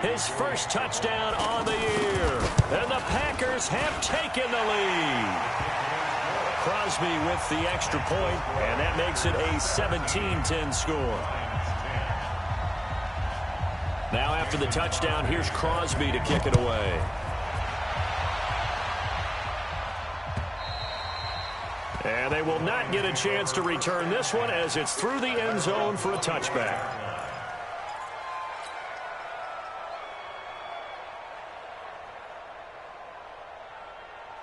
Speaker 1: His first touchdown on the year. And the Packers have taken the lead. Crosby with the extra point, and that makes it a 17-10 score. Now after the touchdown, here's Crosby to kick it away. And they will not get a chance to return this one as it's through the end zone for a touchback.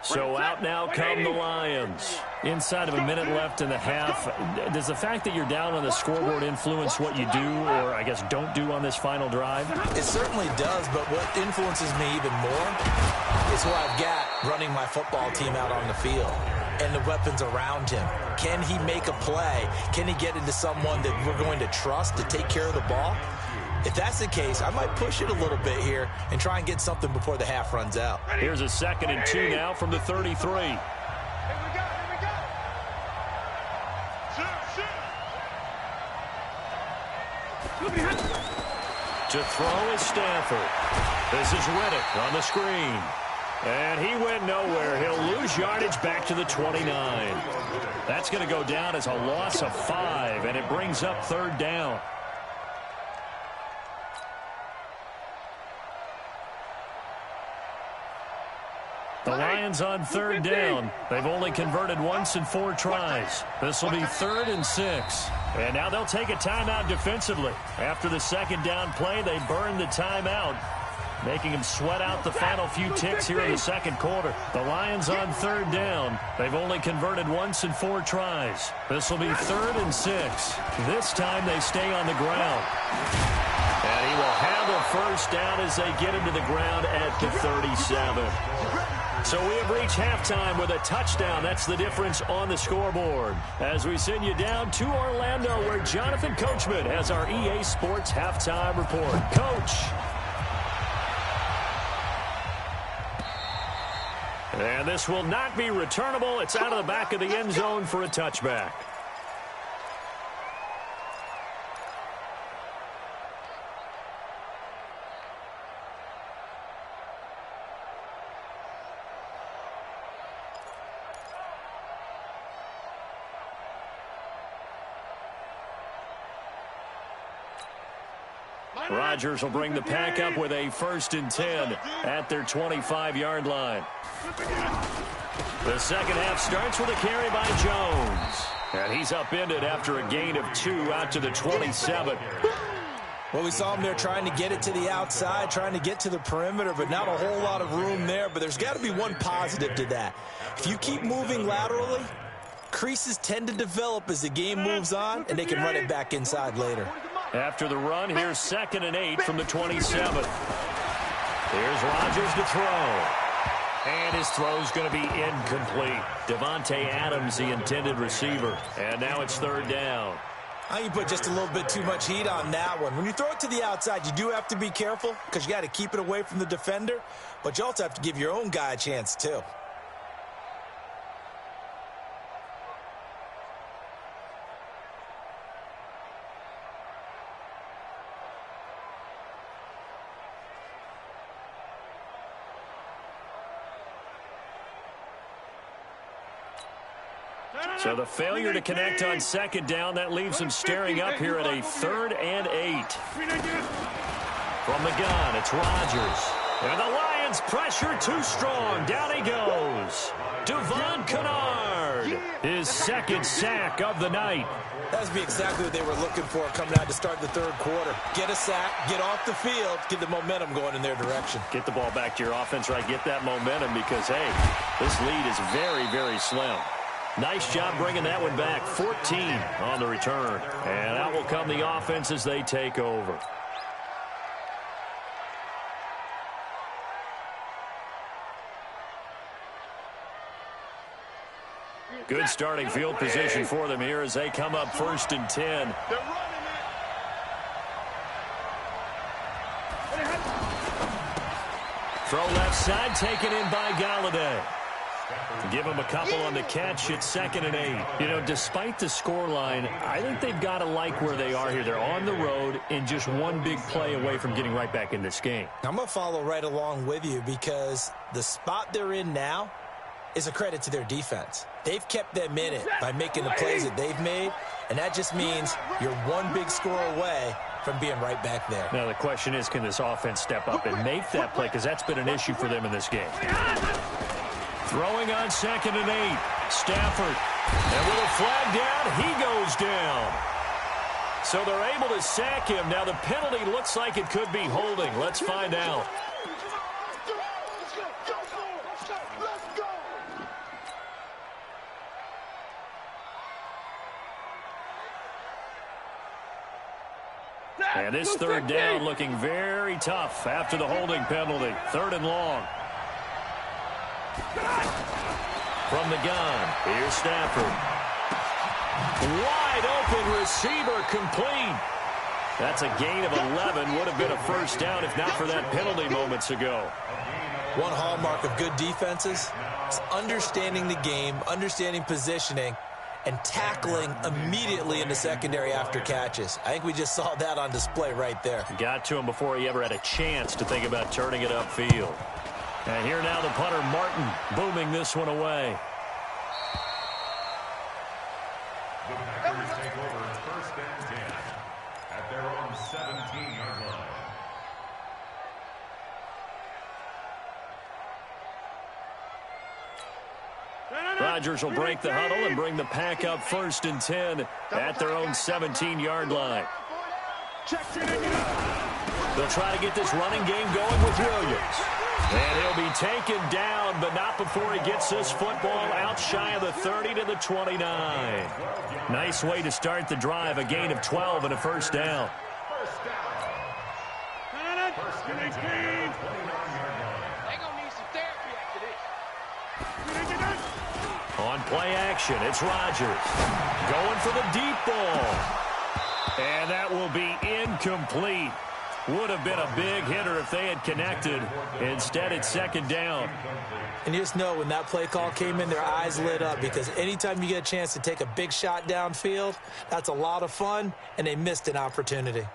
Speaker 1: So out now come the Lions. Inside of a minute left in the half. Does the fact that you're down on the scoreboard influence what you do, or I guess don't do on this final drive?
Speaker 3: It certainly does, but what influences me even more is who I've got running my football team out on the field and the weapons around him. Can he make a play? Can he get into someone that we're going to trust to take care of the ball? If that's the case, I might push it a little bit here and try and get something before the half runs out.
Speaker 1: Here's a 2nd and 2 now from the 33.
Speaker 2: Here we go.
Speaker 1: To throw is Stafford. This is Riddick on the screen. And he went nowhere. He'll lose yardage back to the 29. That's going to go down as a loss of 5, and it brings up 3rd down. The Lions on 3rd down. They've only converted once in 4 tries. This will be 3rd and 6. And now they'll take a timeout defensively. After the 2nd down play, they burn the timeout, making them sweat out the final few ticks here in the 2nd quarter. The Lions on 3rd down. They've only converted once in 4 tries. This will be 3rd and 6. This time they stay on the ground. And he will have a 1st down as they get him to the ground at the 37. So we have reached halftime with a touchdown. That's the difference on the scoreboard. As we send you down to Orlando, where Jonathan Coachman has our EA Sports halftime report. Coach. And this will not be returnable. It's out of the back of the end zone for a touchback. Rodgers will bring the pack up with a 1st and 10 at their 25-yard line. The 2nd half starts with a carry by Jones. And he's upended after a gain of 2 out to the 27.
Speaker 3: Well, we saw him there trying to get it to the outside, trying to get to the perimeter, but not a whole lot of room there. But there's got to be one positive to that. If you keep moving laterally, creases tend to develop as the game moves on, and they can run it back inside later.
Speaker 1: After the run, here's 2nd and 8 from the 27. Here's Rodgers to throw. And his throw's going to be incomplete. Davante Adams, the intended receiver. And now it's 3rd down.
Speaker 3: I can put just a little bit too much heat on that one. When you throw it to the outside, you do have to be careful because you got to keep it away from the defender. But you also have to give your own guy a chance, too.
Speaker 1: So the failure to connect on 2nd down, that leaves him staring up here at a 3rd and 8. From the gun, it's Rodgers. And the Lions pressure too strong. Down he goes. Devon Kennard, his 2nd sack of the night.
Speaker 3: That would be exactly what they were looking for coming out to start the 3rd quarter. Get a sack, get off the field, get the momentum going in their direction.
Speaker 1: Get the ball back to your offense, right? Get that momentum because, hey, this lead is very, very slim. Nice job bringing that one back. 14 on the return. And out will come the offense as they take over. Good starting field position for them here as they come up 1st and 10. Throw left side, taken in by Galladay. Give him a couple on the catch. It's 2nd and 8. You know, despite the scoreline, I think they've got to like where they are here. They're on the road and just one big play away from getting right back in this game.
Speaker 3: I'm going to follow right along with you because the spot they're in now is a credit to their defense. They've kept them in it by making the plays that they've made, and that just means you're one big score away from being right back there.
Speaker 1: Now, the question is, can this offense step up and make that play? Because that's been an issue for them in this game. Throwing on 2nd and 8. Stafford. And with a flag down, he goes down. So they're able to sack him. Now the penalty looks like it could be holding. Let's find out. And this third down looking very tough after the holding penalty. 3rd and long. From the gun, here's Stafford. Wide open receiver, complete. That's a gain of 11. Would have been a first down if not for that penalty moments ago.
Speaker 3: One hallmark of good defenses is understanding the game, understanding positioning, and tackling immediately in the secondary after catches. I think we just saw that on display right there.
Speaker 1: Got to him before he ever had a chance to think about turning it upfield. And here now the punter, Martin, booming this one away.
Speaker 4: The Packers take over 1st and 10 at their own 17-yard line.
Speaker 1: Rodgers will break the huddle and bring the pack up 1st and 10 at their own 17-yard line. They'll try to get this running game going with Williams. And he'll be taken down, but not before he gets this football out shy of the 30 to the 29. Nice way to start the drive, a gain of 12 and a first down.
Speaker 4: First down. 1st and 10 at the 29-yard line.
Speaker 2: They're going to need some therapy after this.
Speaker 1: On play action, it's Rodgers. Going for the deep ball. And that will be incomplete. Would have been a big hitter if they had connected. Instead, it's 2nd down.
Speaker 3: And you just know when that play call came in, their eyes lit up, because anytime you get a chance to take a big shot downfield, that's a lot of fun, and they missed an opportunity.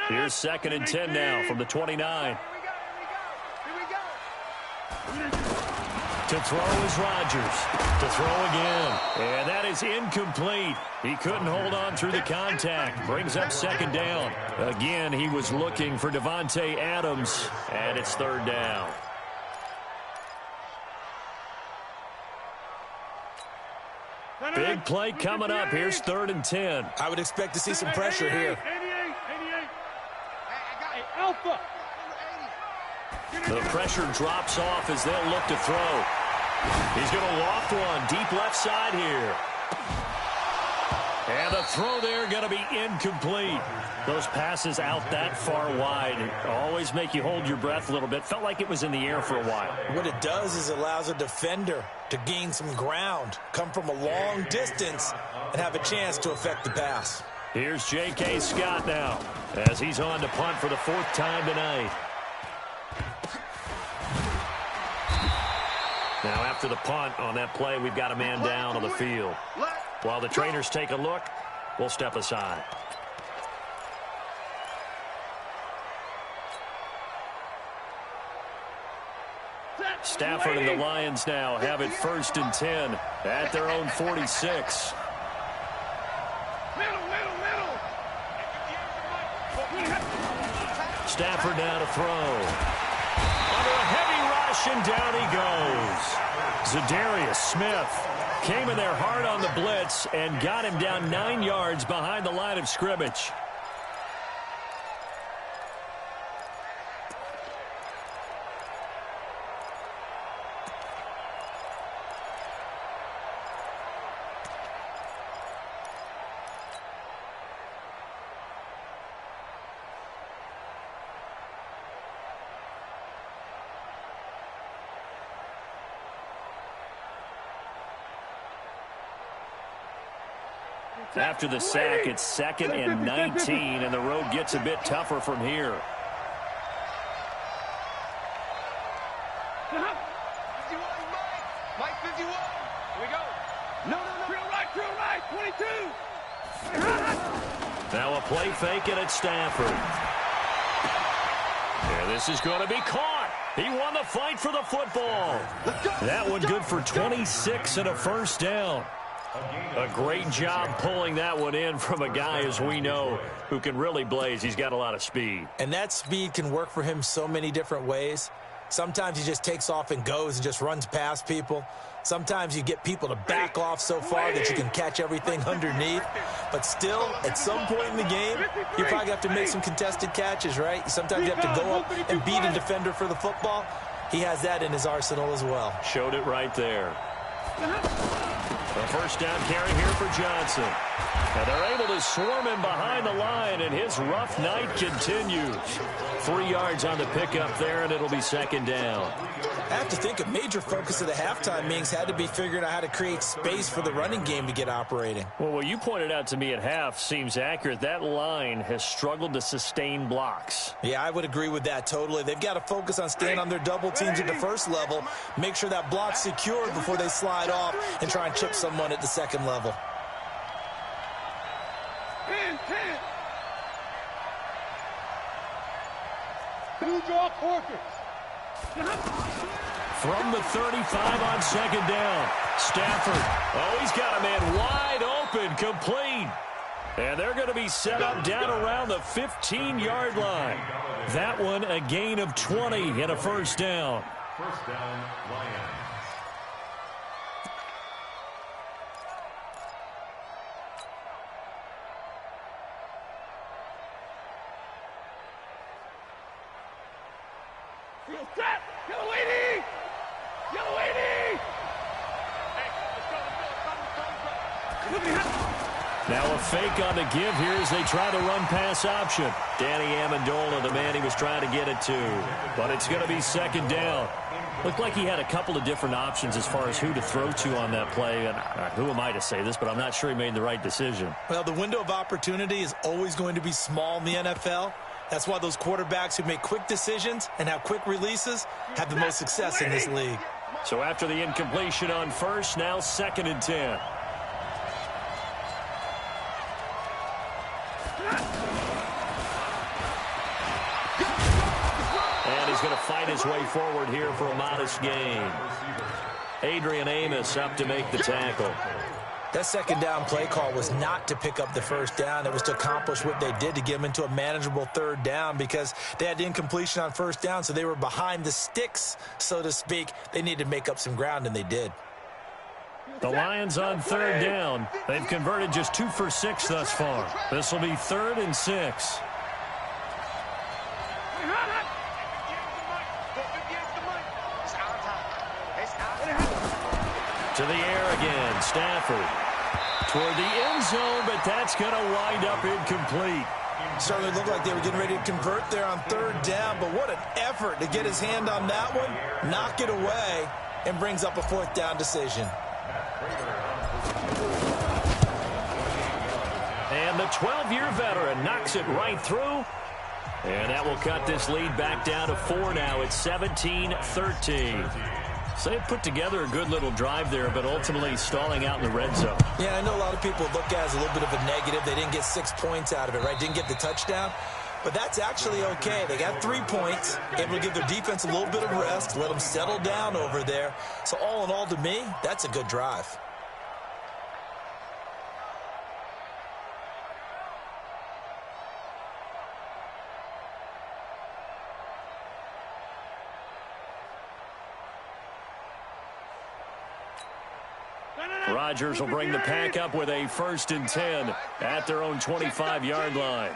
Speaker 1: Here's 2nd and 10 now from the 29. To throw is Rodgers. To throw again. And that is incomplete. He couldn't hold on through the contact. Brings up 2nd down. Again, he was looking for Davante Adams. And it's 3rd down. Big play coming up. Here's 3rd and 10.
Speaker 3: I would expect to see some pressure here.
Speaker 2: Alpha.
Speaker 1: The pressure drops off as they'll look to throw. He's going to loft one deep left side here. And the throw there going to be incomplete. Those passes out that far wide always make you hold your breath a little bit. Felt like it was in the air for a while.
Speaker 3: What it does is it allows a defender to gain some ground, come from a long distance, and have a chance to affect the pass.
Speaker 1: Here's J.K. Scott now as he's on to punt for the 4th time tonight. Now after the punt on that play, we've got a man down on the field. While the trainers take a look, we'll step aside. Stafford and the Lions now have it 1st and 10 at their own 46. Stafford now to throw. Under a heavy rush, and down he goes. Zadarius Smith came in there hard on the blitz and got him down 9 yards behind the line of scrimmage. After the sack, it's 2nd and 19, and the road gets a bit tougher from here.
Speaker 2: 51, Mike 51. Here we go. No. Real right, 22.
Speaker 1: Now a play fake, and it's Stafford. Yeah, this is going to be caught. He won the fight for the football. That one good for 26 and a first down. A great job pulling that one in from a guy, as we know, who can really blaze. He's got a lot of speed.
Speaker 3: And that speed can work for him so many different ways. Sometimes he just takes off and goes and just runs past people. Sometimes you get people to back off so far that you can catch everything underneath. But still, at some point in the game, you probably have to make some contested catches, right? Sometimes you have to go up and beat a defender for the football. He has that in his arsenal as well.
Speaker 1: Showed it right there. A first down carry here for Johnson. And they're able to swarm him behind the line, and his rough night continues. 3 yards on the pickup there, and it'll be second down.
Speaker 3: I have to think a major focus of the halftime meetings had to be figuring out how to create space for the running game to get operating.
Speaker 1: Well, what you pointed out to me at half seems accurate. That line has struggled to sustain blocks.
Speaker 3: Yeah, I would agree with that totally. They've got to focus on staying on their double teams at the first level, make sure that block's secured before they slide off and try and chip someone at the second level.
Speaker 2: 10. Blue draw quarters.
Speaker 1: From the 35 on second down. Stafford. Oh, he's got a man wide open, complete. And they're going to be set up down around the 15-yard line. That one a gain of 20 and a first down.
Speaker 4: First down, Lions.
Speaker 2: Field trap. Yellow 80. Yellow 80.
Speaker 1: Now a fake on the give here as they try the run-pass option. Danny Amendola, the man he was trying to get it to. But it's going to be second down. Looked like he had a couple of different options as far as who to throw to on that play. And who am I to say this, but I'm not sure he made the right decision.
Speaker 3: Well, the window of opportunity is always going to be small in the NFL. That's why those quarterbacks who make quick decisions and have quick releases have the most success in this league.
Speaker 1: So after the incompletion on first, now 2nd and 10. And he's going to fight his way forward here for a modest gain. Adrian Amos up to make the tackle.
Speaker 3: That second down play call was not to pick up the first down. It was to accomplish what they did to get them into a manageable third down because they had the incompletion on first down, so they were behind the sticks, so to speak. They needed to make up some ground, and they did.
Speaker 1: The Lions on third down. They've converted just 2 for 6 thus far. This will be 3rd and 6. To the air again, Stafford. Toward the end zone, but that's going to wind up incomplete.
Speaker 3: Certainly looked like they were getting ready to convert there on third down, but what an effort to get his hand on that one, knock it away, and brings up a 4th down decision.
Speaker 1: And the 12-year veteran knocks it right through. And that will cut this lead back down to 4 now. It's 17-13. So they put together a good little drive there, but ultimately stalling out in the red zone.
Speaker 3: Yeah, I know a lot of people look at it as a little bit of a negative. They didn't get 6 points out of it, right? Didn't get the touchdown. But that's actually okay. They got 3 points, able to give their defense a little bit of rest, let them settle down over there. So all in all, to me, that's a good drive.
Speaker 1: Rodgers will bring the pack up with a 1st and 10 at their own 25-yard line.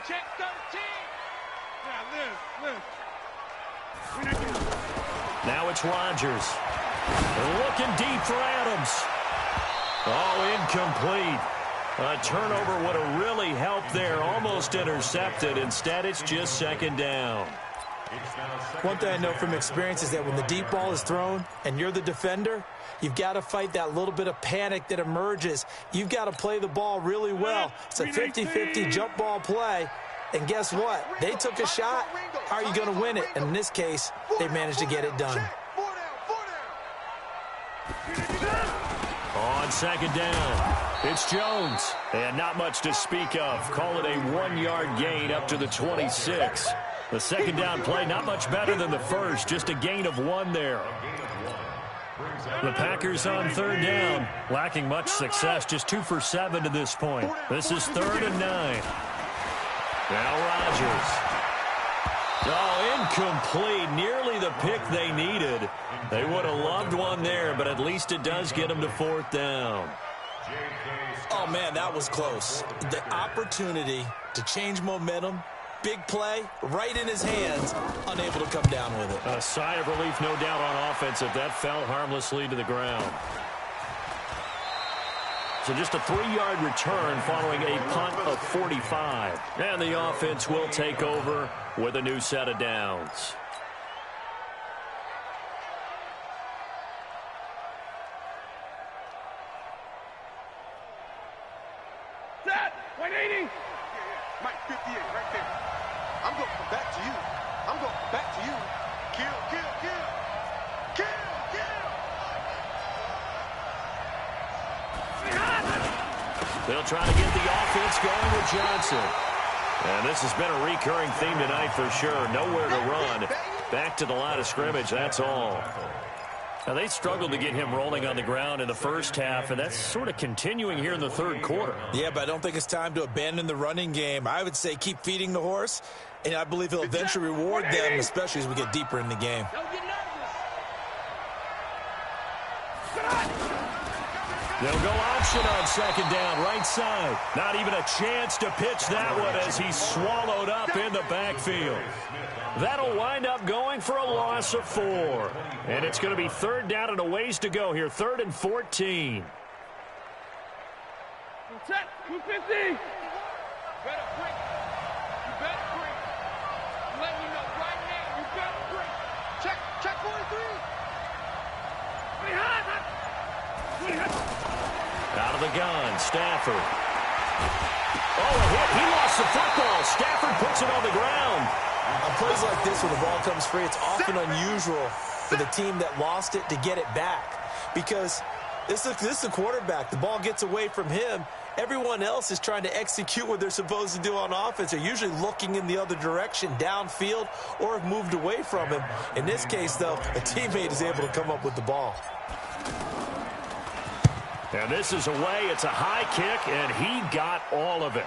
Speaker 1: Now it's Rodgers. Looking deep for Adams. Oh, incomplete. A turnover would have really helped there. Almost intercepted. Instead, it's just 2nd down.
Speaker 3: One thing I know from experience is that when the deep ball is thrown and you're the defender, you've got to fight that little bit of panic that emerges. You've got to play the ball really well. It's a 50-50 jump ball play. And guess what? They took a shot. How are you going to win it? And in this case, they managed to get it done.
Speaker 1: On 2nd down, it's Jones. And not much to speak of. Call it a 1-yard gain up to the 26. The 2nd down play, not much better than the first. Just a gain of 1 there. The Packers on 3rd down, lacking much success, just 2 for 7 to this point. This is 3rd and 9. Now Rodgers. Oh, incomplete. Nearly the pick they needed. They would have loved one there, but at least it does get them to 4th down.
Speaker 3: Oh, man, that was close. The opportunity to change momentum, big play, right in his hands, unable to come down with it.
Speaker 1: A sigh of relief, no doubt, on offense if that fell harmlessly to the ground. So just a 3-yard return following a punt of 45. And the offense will take over with a new set of downs.
Speaker 2: Set! 180! Mike, 58, right there. I'm going to come back to you. I'm going to come back to you. Kill, kill, kill. Kill, kill.
Speaker 1: They'll try to get the offense going with Johnson. And this has been a recurring theme tonight for sure. Nowhere to run. Back to the line of scrimmage, that's all. Now, they struggled to get him rolling on the ground in the first half, and that's sort of continuing here in the third quarter.
Speaker 3: Yeah, but I don't think it's time to abandon the running game. I would say keep feeding the horse, and I believe he'll eventually reward them, especially as we get deeper in the game.
Speaker 1: They'll go option on 2nd down, right side. Not even a chance to pitch that one as he's swallowed up in the backfield. That'll wind up going for a loss of 4. And it's going to be 3rd down and a ways to go here, 3rd and 14.
Speaker 2: Set, 250. You better break. You better break. Let me know right now. You better break. Check 43.
Speaker 1: Out of the gun, Stafford. Oh, a hit. He lost the football. Stafford puts it on the ground.
Speaker 3: On plays like this, when the ball comes free, it's often unusual for the team that lost it to get it back. Because this is the quarterback. The ball gets away from him. Everyone else is trying to execute what they're supposed to do on offense. They're usually looking in the other direction, downfield, or have moved away from him. In this case, though, a teammate is able to come up with the ball.
Speaker 1: And this is away. It's a high kick, and he got all of it.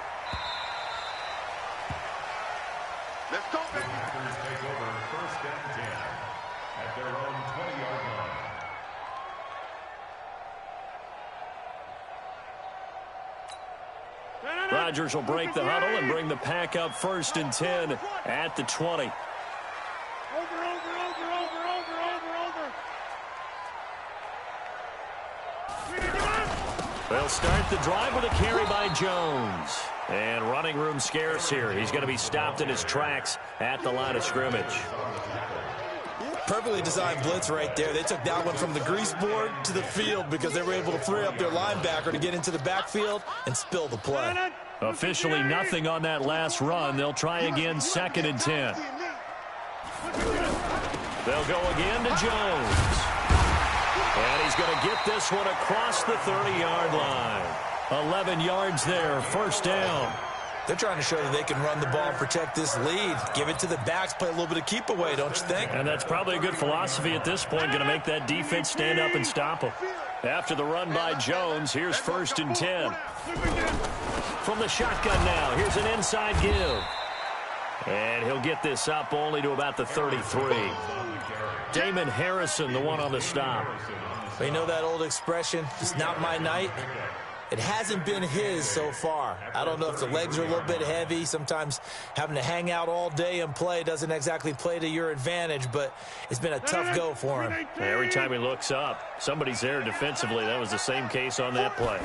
Speaker 2: Let's go, baby.
Speaker 4: Packers take over 1st and 10 at their own 20-yard line.
Speaker 1: Rodgers will break the huddle and bring the pack up 1st and 10 at the 20.
Speaker 2: Over.
Speaker 1: They'll start the drive with a carry by Jones. And running room scarce here. He's going to be stopped in his tracks at the line of scrimmage.
Speaker 3: Perfectly designed blitz right there. They took that one from the grease board to the field because they were able to free up their linebacker to get into the backfield and spill the play.
Speaker 1: Officially nothing on that last run. They'll try again, 2nd and 10. They'll go again to Jones. And he's going to get this one across the 30-yard line. 11 yards there, 1st down.
Speaker 3: They're trying to show that they can run the ball and protect this lead. Give it to the backs, play a little bit of keep away, don't you think?
Speaker 1: And that's probably a good philosophy at this point, going to make that defense stand up and stop them. After the run by Jones, here's 1st and 10. From the shotgun now, here's an inside give. And he'll get this up only to about the 33. Damon Harrison, the one on the stop.
Speaker 3: You know that old expression, it's not my night? It hasn't been his so far. I don't know if the legs are a little bit heavy. Sometimes having to hang out all day and play doesn't exactly play to your advantage, but it's been a tough go for him.
Speaker 1: Every time he looks up, somebody's there defensively. That was the same case on that play.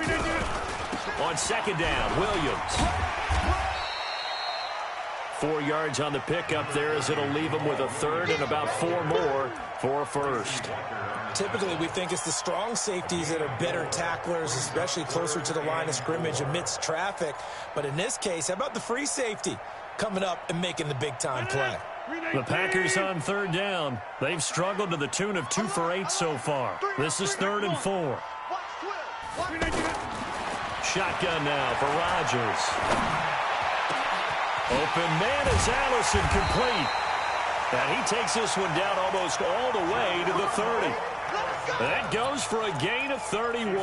Speaker 1: On 2nd down, Williams. 4 yards on the pickup there as it'll leave him with a 3rd and about 4 more for a 1st.
Speaker 3: Typically, we think it's the strong safeties that are better tacklers, especially closer to the line of scrimmage amidst traffic. But in this case, how about the free safety coming up and making the big-time play?
Speaker 1: The Packers on 3rd down. They've struggled to the tune of 2 for 8 so far. This is 3rd and 4. Shotgun now for Rodgers. Open man is Allison, complete. And he takes this one down almost all the way to the 30. That goes for a gain of 31.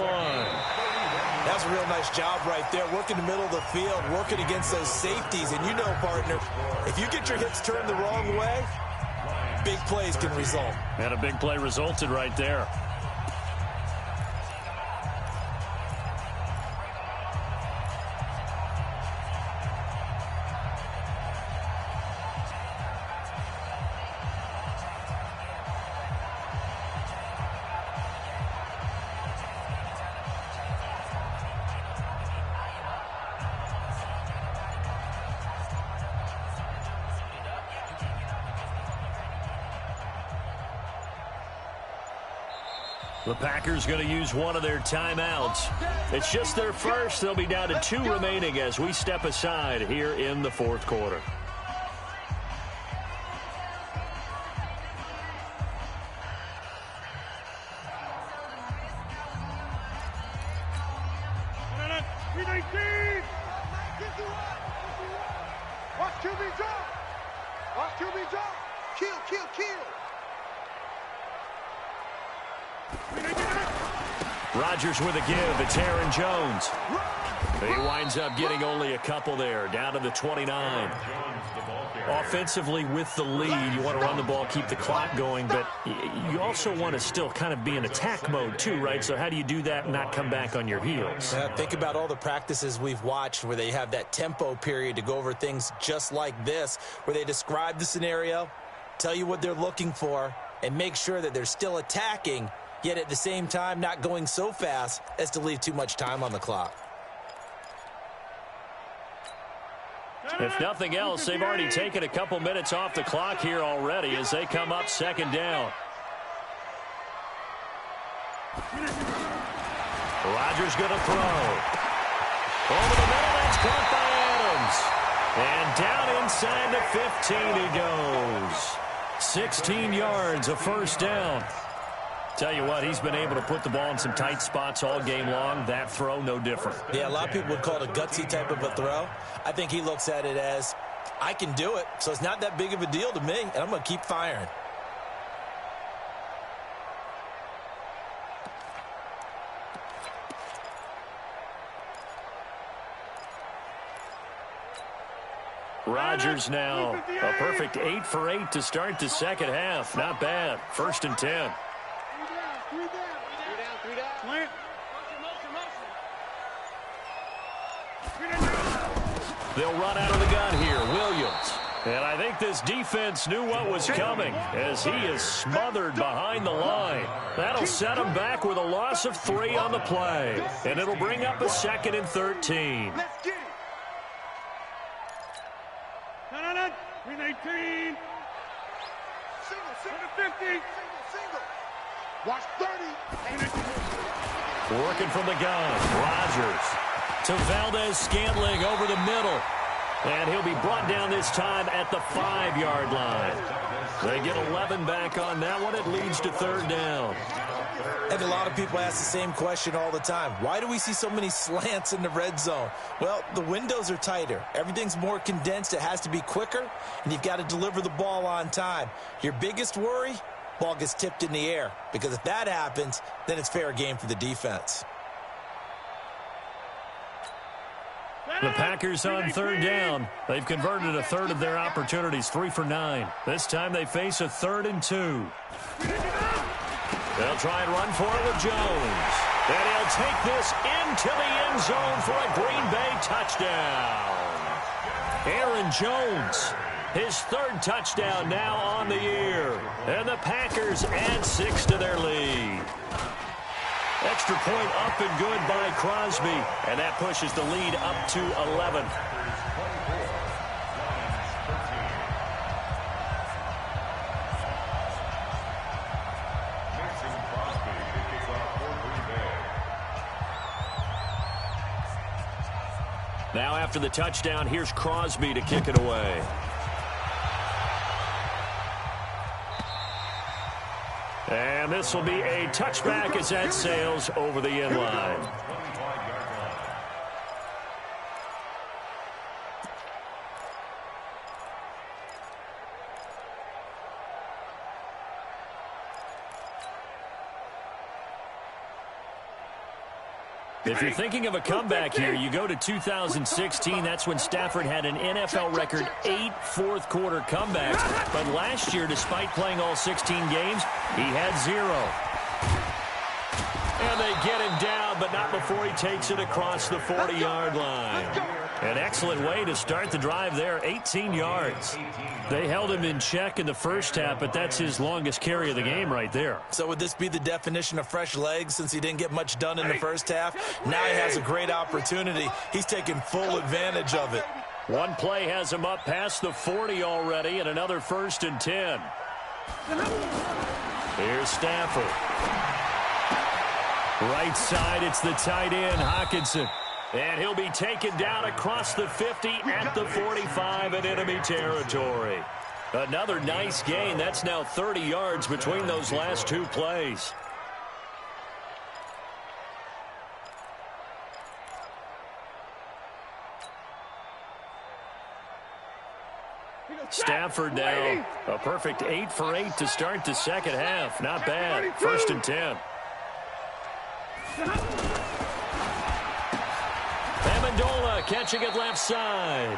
Speaker 3: That's a real nice job right there, working the middle of the field, working against those safeties. And you know, partner, if you get your hips turned the wrong way, big plays can result.
Speaker 1: And a big play resulted right there. The Packers going to use one of their timeouts. It's just their first. They'll be down to 2 remaining as we step aside here in the fourth quarter.
Speaker 2: Watch QB jump. Watch QB jump. Kill, kill, kill.
Speaker 1: Rodgers with a give. It's Aaron Jones. He winds up getting only a couple there, down to the 29. Offensively with the lead, you want to run the ball, keep the clock going, but you also want to still kind of be in attack mode too, right? So how do you do that and not come back on your heels?
Speaker 3: Yeah, think about all the practices we've watched where they have that tempo period to go over things just like this, where they describe the scenario, tell you what they're looking for, and make sure that they're still attacking, yet at the same time not going so fast as to leave too much time on the clock.
Speaker 1: If nothing else, they've already taken a couple minutes off the clock here already as they come up second down. Rodgers going to throw. Over the middle, that's caught by Adams. And down inside the 15 he goes. 16 yards, a first down. Tell you what, he's been able to put the ball in some tight spots all game long. That throw, no different.
Speaker 3: Yeah, a lot of people would call it a gutsy type of a throw. I think he looks at it as, I can do it, so it's not that big of a deal to me, and I'm going to keep firing.
Speaker 1: Rodgers now a perfect 8 for 8 to start the second half. Not bad. 1st and 10. They'll run out of the gun here. Williams. And I think this defense knew what was coming as he is smothered behind the line. That'll set him back with a loss of 3 on the play. And it'll bring up a 2nd and 13.
Speaker 2: Let's get it. 18. Single, 50. Single. Watch 30.
Speaker 1: Working from the gun. Rodgers to Valdez-Scantling over the middle. And he'll be brought down this time at the 5-yard line. They get 11 back on that one. It leads to 3rd down.
Speaker 3: And a lot of people ask the same question all the time. Why do we see so many slants in the red zone? Well, the windows are tighter. Everything's more condensed. It has to be quicker, and you've got to deliver the ball on time. Your biggest worry, ball gets tipped in the air, because if that happens, then it's fair game for the defense.
Speaker 1: The Packers on 3rd down. They've converted a 1/3 of their opportunities, 3 for 9. This time they face a 3rd and 2. They'll try and run for it with Jones. And he'll take this into the end zone for a Green Bay touchdown. Aaron Jones, his 3rd touchdown now on the year. And the Packers add 6 to their lead. Extra point up and good by Crosby. And that pushes the lead up to 11. Now after the touchdown, here's Crosby to kick it away. And this will be a touchback as that sails over the end line. If you're thinking of a comeback here, you go to 2016. That's when Stafford had an NFL record 8 fourth-quarter comebacks. But last year, despite playing all 16 games, he had 0. And they get him down, but not before he takes it across the 40-yard line. An excellent way to start the drive there, 18 yards. They held him in check in the first half, but that's his longest carry of the game right there.
Speaker 3: So would this be the definition of fresh legs since he didn't get much done in the first half? Now he has a great opportunity. He's taking full advantage of it.
Speaker 1: One play has him up past the 40 already, and another 1st and 10. Here's Stafford. Right side, it's the tight end, Hockenson. And he'll be taken down across the 50 at the 45 in enemy territory. Another nice gain. That's now 30 yards between those last 2 plays. Stafford now, a perfect 8 for 8 to start the second half. Not bad. 1st and 10. Amendola catching it left side.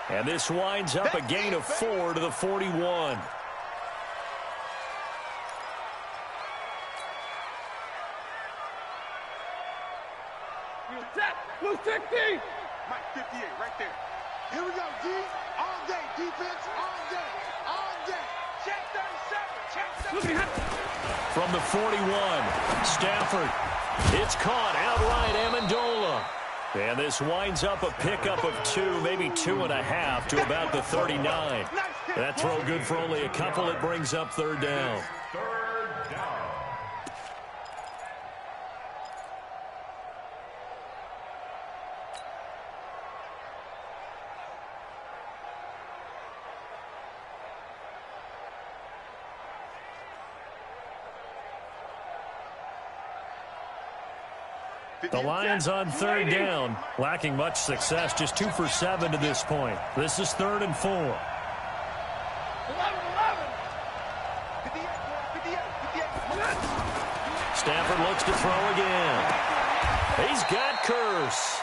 Speaker 1: And this winds up a gain of 4 to the 41.
Speaker 2: Blue 60. Mike 58 right there. Here we go, D. All day. Defense all day. All day. Check 37. Check 37.
Speaker 1: From the 41, Stafford. It's caught outright, Amendola. And this winds up a pickup of 2, maybe 2.5 to about the 39. That throw good for only a couple. It brings up 3rd down.
Speaker 4: Third down.
Speaker 1: The Lions on 3rd down, lacking much success, just 2 for 7 to this point. This is 3rd and 4.
Speaker 2: 11. 58.
Speaker 1: Stafford looks to throw again. He's got Curse.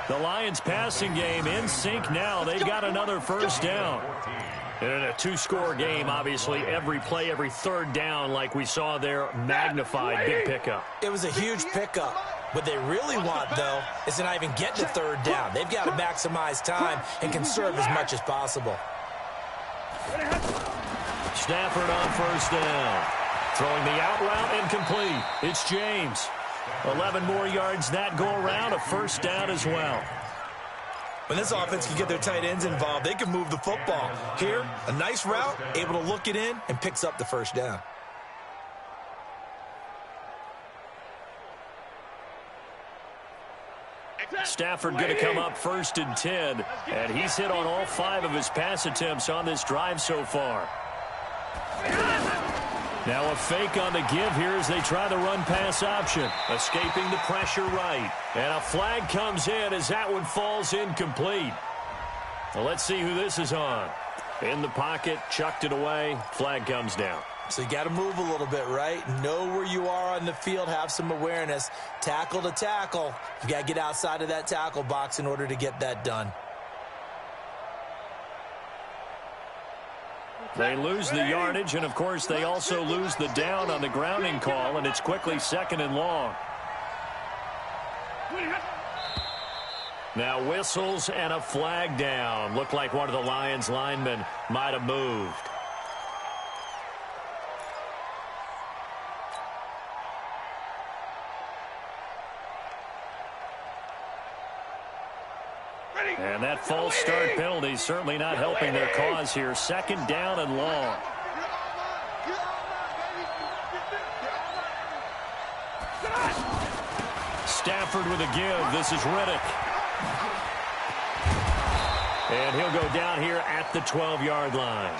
Speaker 1: The Lions passing game in sync now. They've got another 1st down. And in a 2-score game, obviously, every play, every 3rd down, like we saw there, magnified, big pickup.
Speaker 3: It was a huge pickup. What they really want, though, is to not even get to 3rd down. They've got to maximize time and conserve as much as possible.
Speaker 1: Stafford on 1st down. Throwing the out route incomplete. It's James. 11 more yards that go around, a 1st down as well.
Speaker 3: When this offense can get their tight ends involved, they can move the football. Here, a nice route, able to look it in, and picks up the 1st down.
Speaker 1: Stafford going to come up 1st and 10, and he's hit on all 5 of his pass attempts on this drive so far. Now a fake on the give here as they try the run-pass option. Escaping the pressure right. And a flag comes in as that one falls incomplete. Well, let's see who this is on. In the pocket, chucked it away. Flag comes down.
Speaker 3: So you got to move a little bit, right? Know where you are on the field, have some awareness. Tackle to tackle. You got to get outside of that tackle box in order to get that done.
Speaker 1: They lose the yardage, and, of course, they also lose the down on the grounding call, and it's quickly 2nd and long. Now whistles and a flag down. Looked like one of the Lions linemen might have moved. And that false start penalty certainly not helping their cause here. 2nd down and long. Stafford with a give. This is Riddick. And he'll go down here at the 12-yard line.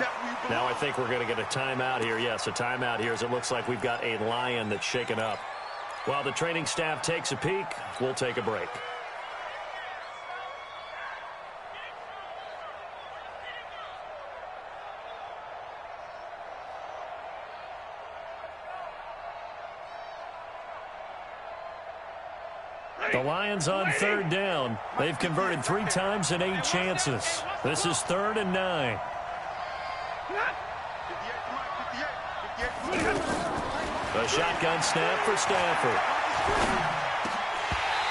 Speaker 1: Now I think we're going to get a timeout here. Yes, a timeout here as it looks like we've got a Lion that's shaken up. While the training staff takes a peek, we'll take a break. The Lions on third down. They've converted 3 times in 8 chances. This is 3rd and 9. A shotgun snap for Stafford.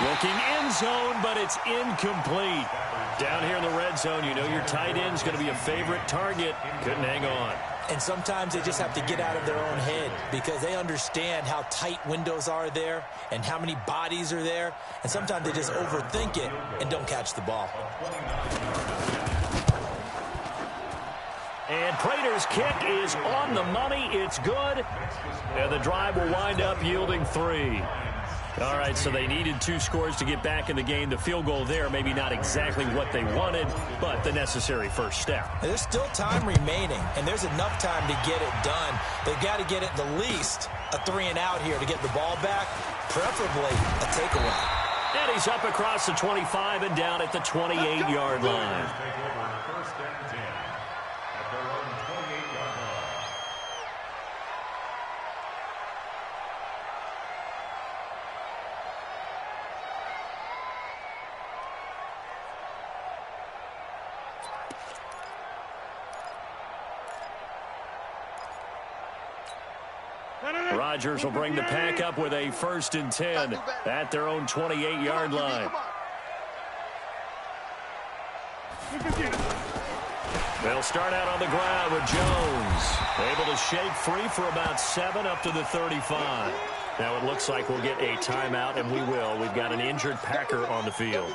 Speaker 1: Looking end zone, but it's incomplete. Down here in the red zone, you know your tight end's going to be a favorite target. Couldn't hang on.
Speaker 3: And sometimes they just have to get out of their own head because they understand how tight windows are there and how many bodies are there. And sometimes they just overthink it and don't catch the ball.
Speaker 1: And Prater's kick is on the money. It's good. And the drive will wind up yielding 3. All right, so they needed 2 scores to get back in the game. The field goal there, maybe not exactly what they wanted, but the necessary first step.
Speaker 3: There's still time remaining, and there's enough time to get it done. They've got to get at the least a 3-and-out here to get the ball back, preferably a takeaway.
Speaker 1: And he's up across the 25 and down at the 28-yard line. Rodgers will bring the pack up with a 1st and 10 at their own 28-yard line. They'll start out on the ground with Jones. Able to shake free for about 7 up to the 35. Now it looks like we'll get a timeout, and we will. We've got an injured Packer on the field.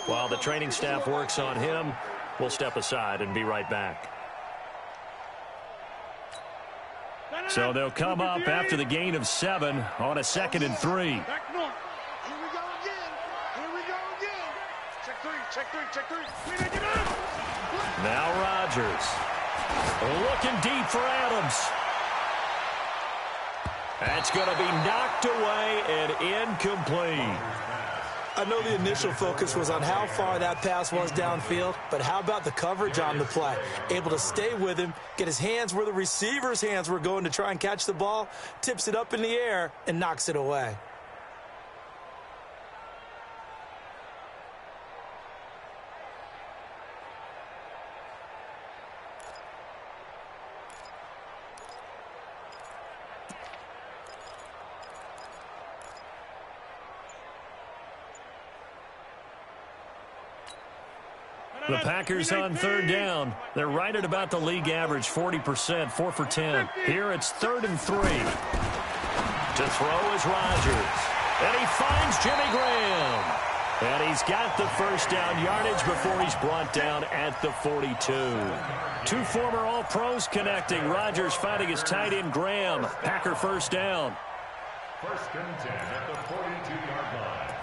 Speaker 1: While the training staff works on him, we'll step aside and be right back. So they'll come up after the gain of 7 on a 2nd and 3.
Speaker 2: Here we go again. Here we go again. Check three.
Speaker 1: Now Rodgers. Looking deep for Adams. That's going to be knocked away and incomplete.
Speaker 3: I know the initial focus was on how far that pass was downfield, but how about the coverage on the play? Able to stay with him, get his hands where the receiver's hands were going to try and catch the ball, tips it up in the air, and knocks it away.
Speaker 1: The Packers on 3rd down. They're right at about the league average, 40%, 4 for 10. Here it's 3rd and 3. To throw is Rodgers. And he finds Jimmy Graham. And he's got the first down yardage before he's brought down at the 42. 2 former All-Pros connecting. Rodgers finding his tight end Graham. Packer first down.
Speaker 4: 1st and 10 at the 42-yard line.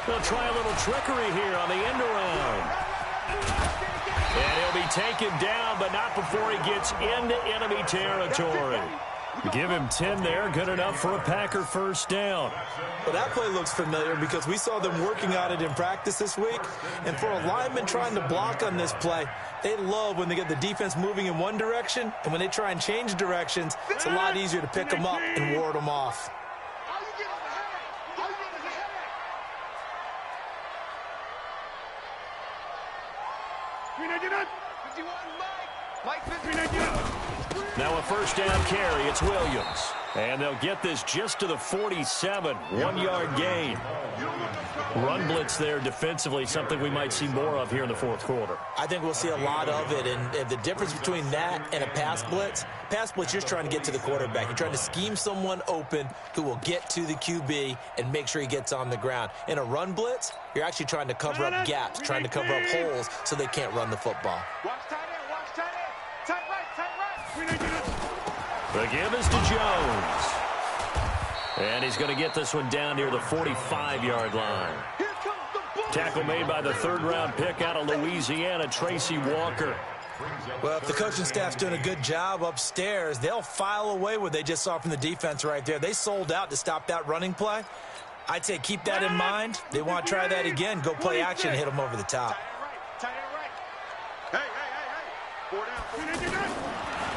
Speaker 1: They'll try a little trickery here on the end around. And he'll be taken down, but not before he gets into enemy territory. Give him 10 there, good enough for a Packer first down.
Speaker 3: Well, that play looks familiar because we saw them working on it in practice this week. And for a lineman trying to block on this play, they love when they get the defense moving in one direction. And when they try and change directions, it's a lot easier to pick them up and ward them off.
Speaker 1: Now a first down carry. It's Williams. And they'll get this just to the 47. 1-yard gain. Run blitz there defensively, something we might see more of here in the 4th quarter.
Speaker 3: I think we'll see a lot of it. And the difference between that and a pass blitz, you're just trying to get to the quarterback. You're trying to scheme someone open who will get to the QB and make sure he gets on the ground. In a run blitz, you're actually trying to cover up gaps, trying to cover up holes so they can't run the football.
Speaker 1: The give is to Jones. And he's going to get this one down near the 45-yard line. Tackle made by the 3rd-round pick out of Louisiana, Tracy Walker.
Speaker 3: Well, if the coaching staff's doing a good job upstairs, they'll file away what they just saw from the defense right there. They sold out to stop that running play. I'd say keep that in mind. They want to try that again. Go play action and hit them over the top.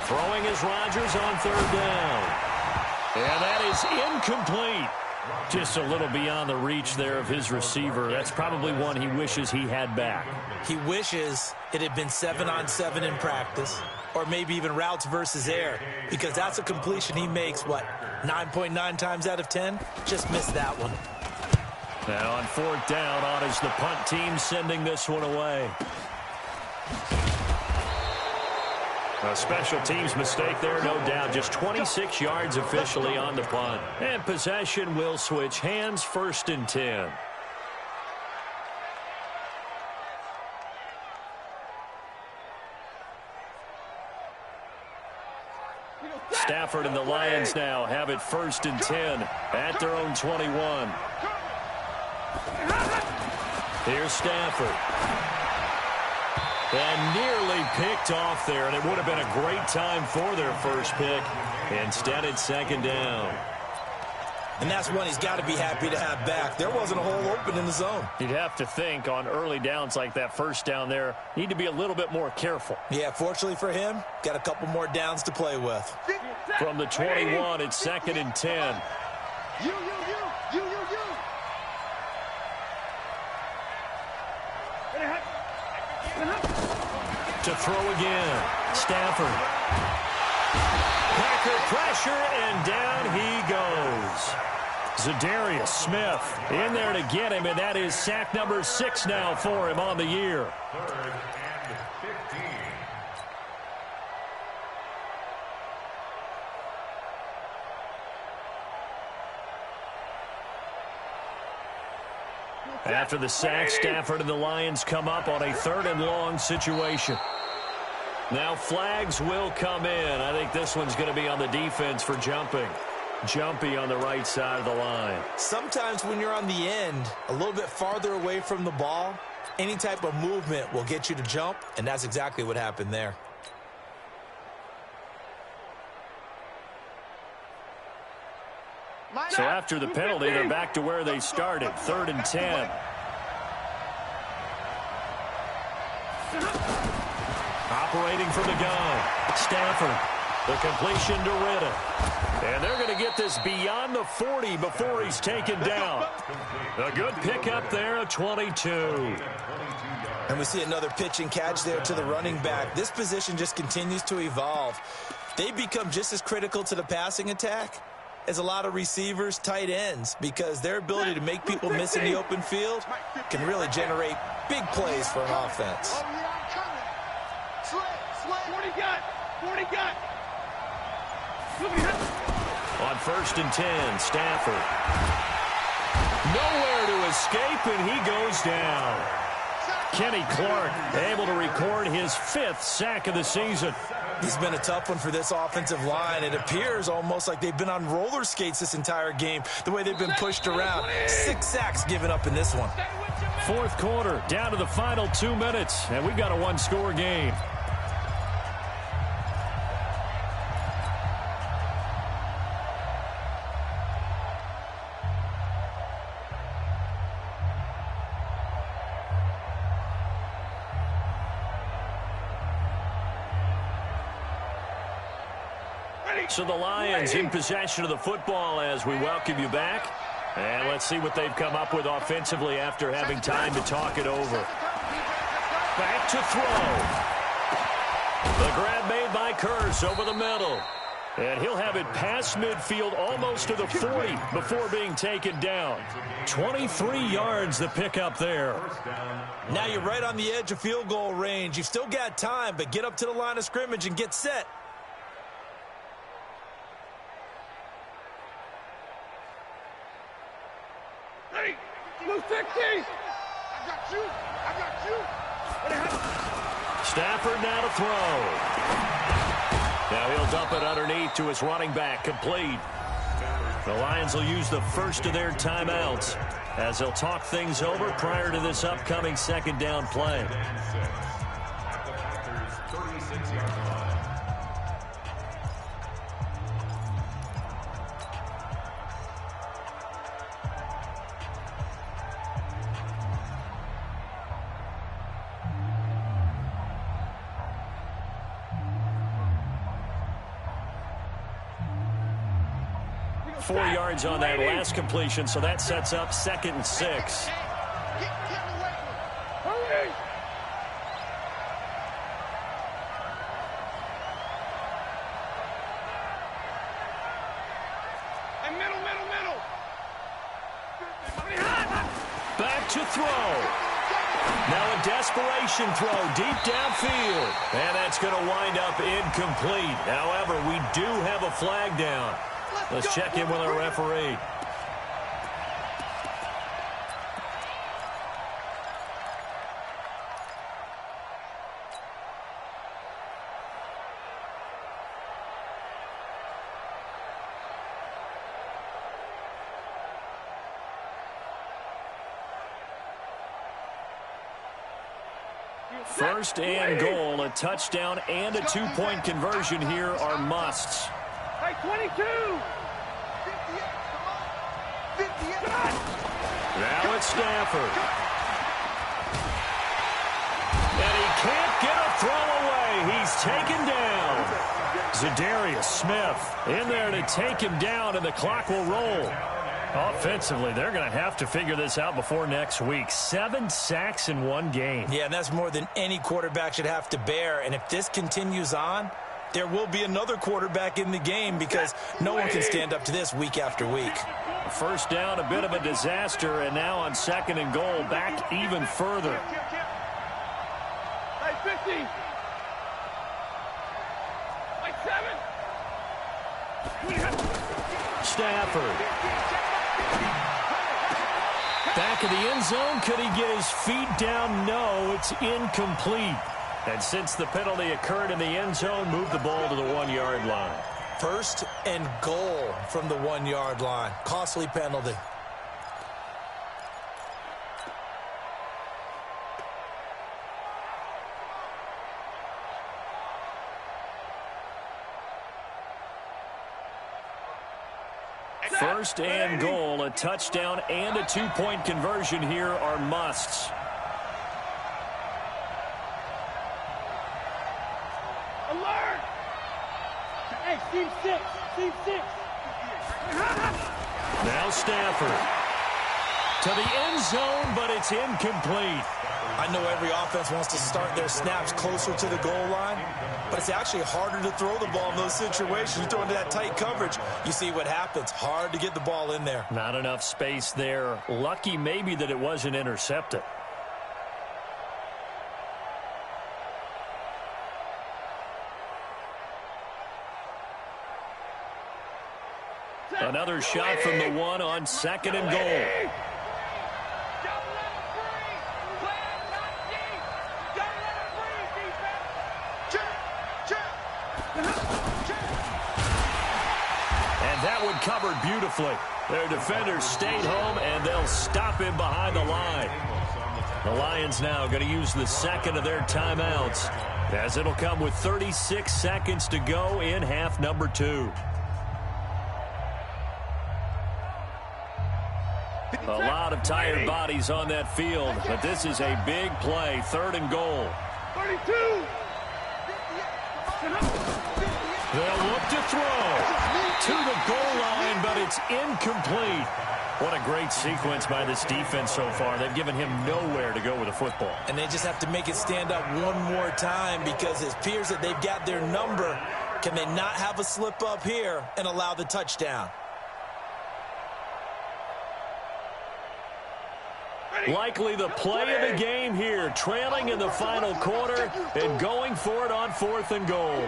Speaker 1: Throwing is Rodgers on 3rd down. And that is incomplete. Just a little beyond the reach there of his receiver. That's probably one he wishes he had back.
Speaker 3: He wishes it had been 7-on-7 in practice, or maybe even routes versus air, because that's a completion he makes, 9.9 times out of 10? Just missed that one.
Speaker 1: Now on 4th down, on is the punt team sending this one away. A special teams mistake there, no doubt. Just 26 yards officially on the punt. And possession will switch hands, 1st and 10. Stafford and the Lions now have it 1st and 10 at their own 21. Here's Stafford. And nearly picked off there, and it would have been a great time for their first pick. Instead, it's 2nd down.
Speaker 3: And that's one he's got to be happy to have back. There wasn't a hole open in the zone.
Speaker 1: You'd have to think on early downs like that 1st down there, need to be a little bit more careful.
Speaker 3: Yeah, fortunately for him, got a couple more downs to play with.
Speaker 1: From the 21, it's 2nd and 10.
Speaker 2: You.
Speaker 1: To throw again. Stafford. Packer pressure, and down he goes. Zadarius Smith in there to get him, and that is sack number 6 now for him on the year.
Speaker 4: 3rd and 15.
Speaker 1: After the sack, Stafford and the Lions come up on a 3rd and long situation. Now flags will come in. I think this one's going to be on the defense for jumping. Jumpy on the right side of the line.
Speaker 3: Sometimes when you're on the end, a little bit farther away from the ball, any type of movement will get you to jump, and that's exactly what happened there.
Speaker 1: So after the penalty, they're back to where they started, 3rd and 10. Operating from the gun, Stafford. The completion to Riddick. And they're going to get this beyond the 40 before he's taken down. A good pickup there of 22.
Speaker 3: And we see another pitch and catch there to the running back. This position just continues to evolve. They become just as critical to the passing attack as a lot of receivers, tight ends, because their ability to make people miss in the open field can really generate big plays for an offense.
Speaker 2: Oh, yeah, I'm coming. Slay. 40 got.
Speaker 1: On 1st and 10, Stafford. Nowhere to escape, and he goes down. Kenny Clark able to record his 5th sack of the season.
Speaker 3: This has been a tough one for this offensive line. It appears almost like they've been on roller skates this entire game, the way they've been pushed around. 6 sacks given up in this one.
Speaker 1: 4th quarter, down to the final 2 minutes, and we've got a 1-score game. So the Lions in possession of the football as we welcome you back. And let's see what they've come up with offensively after having time to talk it over. Back to throw. The grab made by Curse over the middle. And he'll have it past midfield almost to the 40 before being taken down. 23 yards the pickup there.
Speaker 3: Now you're right on the edge of field goal range. You've still got time, but get up to the line of scrimmage and get set.
Speaker 2: Blue 60. I got you.
Speaker 1: Stafford now to throw. Now he'll dump it underneath to his running back, complete. The Lions will use the first of their timeouts as they'll talk things over prior to this upcoming 2nd down play.
Speaker 4: At the Packers' 38.
Speaker 1: 4 yards on that last completion, so that sets up 2nd and 6.
Speaker 2: Hurry! And middle.
Speaker 1: Back to throw. Now a desperation throw deep downfield. And that's going to wind up incomplete. However, we do have a flag down. Let's check in with our referee. First and goal, a touchdown and a 2-point conversion here are musts.
Speaker 2: Hey, 22! 58, come on! 58.
Speaker 1: Now it's Stafford. And he can't get a throw away. He's taken down. Zadarius Smith in there to take him down, and the clock will roll. Offensively, they're going to have to figure this out before next week. 7 sacks in 1 game.
Speaker 3: Yeah, and that's more than any quarterback should have to bear. And if this continues on, there will be another quarterback in the game because no one can stand up to this week after week.
Speaker 1: First down, a bit of a disaster, and now on 2nd and goal, back even further.
Speaker 2: Hey, 50! Like 7!
Speaker 1: Stafford. Back of the end zone. Could he get his feet down? No, it's incomplete. And since the penalty occurred in the end zone, move the ball to the 1-yard line.
Speaker 3: First and goal from the 1-yard line. Costly penalty.
Speaker 1: First and goal, a touchdown and a 2-point conversion here are musts.
Speaker 2: Alert! Hey, team 6.
Speaker 1: Now Stafford. To the end zone, but it's incomplete.
Speaker 3: I know every offense wants to start their snaps closer to the goal line, but it's actually harder to throw the ball in those situations. You throw into that tight coverage, you see what happens. Hard to get the ball in there.
Speaker 1: Not enough space there. Lucky maybe that it wasn't intercepted. Another shot from the 1 on 2nd and goal. And that one covered beautifully. Their defenders stayed home, and they'll stop him behind the line. The Lions now going to use the 2nd of their timeouts, as it'll come with 36 seconds to go in half number 2. A lot of tired bodies on that field, but this is a big play. 3rd and goal.
Speaker 2: 32!
Speaker 1: They'll look to throw to the goal line, but it's incomplete. What a great sequence by this defense so far. They've given him nowhere to go with the football.
Speaker 3: And they just have to make it stand up one more time because it appears that they've got their number. Can they not have a slip up here and allow the touchdown?
Speaker 1: Likely the play of the game here, trailing in the final quarter and going for it on 4th and goal.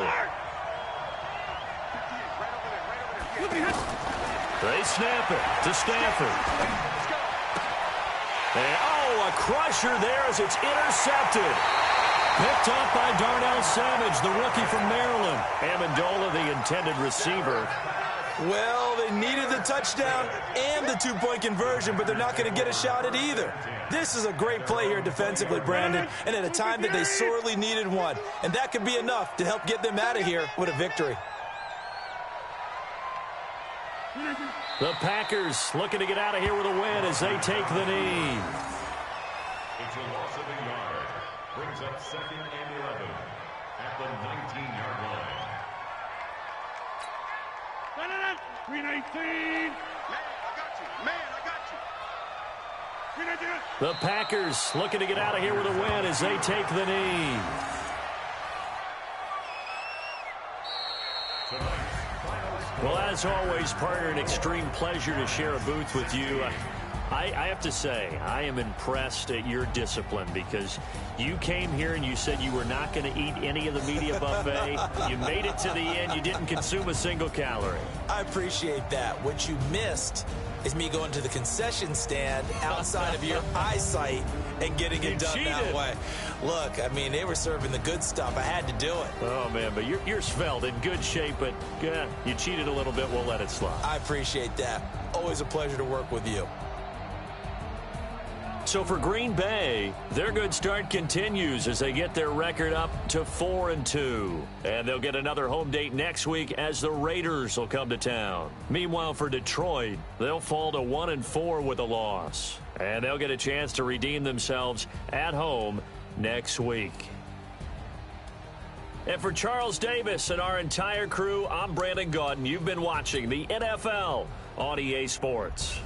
Speaker 1: They snap it to Stafford. And, a crusher there as it's intercepted. Picked up by Darnell Savage, the rookie from Maryland. Amendola, the intended receiver.
Speaker 3: Well, they needed the touchdown and the 2-point conversion, but they're not going to get a shot at either. This is a great play here defensively, Brandon, and at a time that they sorely needed one. And that could be enough to help get them out of here with a victory.
Speaker 1: The Packers looking to get out of here with a win as they take the knee.
Speaker 4: It's a loss of a yard. Brings up 2nd and 11 at the 19-yard line.
Speaker 2: Green 18. Man, I got you. Man, I got you. Green 18.
Speaker 1: The Packers looking to get out of here with a win as they take the knee. Well, as always, partner, an extreme pleasure to share a booth with you. I have to say, I am impressed at your discipline because you came here and you said you were not going to eat any of the media buffet. You made it to the end. You didn't consume a single calorie.
Speaker 3: I appreciate that. What you missed is me going to the concession stand outside of your eyesight and getting it done that way. Look, I mean, they were serving the good stuff. I had to do it.
Speaker 1: Oh, man, but you're svelte, in good shape, but you cheated a little bit. We'll let it slide.
Speaker 3: I appreciate that. Always a pleasure to work with you.
Speaker 1: So for Green Bay, their good start continues as they get their record up to 4-2. And they'll get another home date next week as the Raiders will come to town. Meanwhile, for Detroit, they'll fall to 1-4 with a loss. And they'll get a chance to redeem themselves at home next week. And for Charles Davis and our entire crew, I'm Brandon Gaudin. You've been watching the NFL on EA Sports.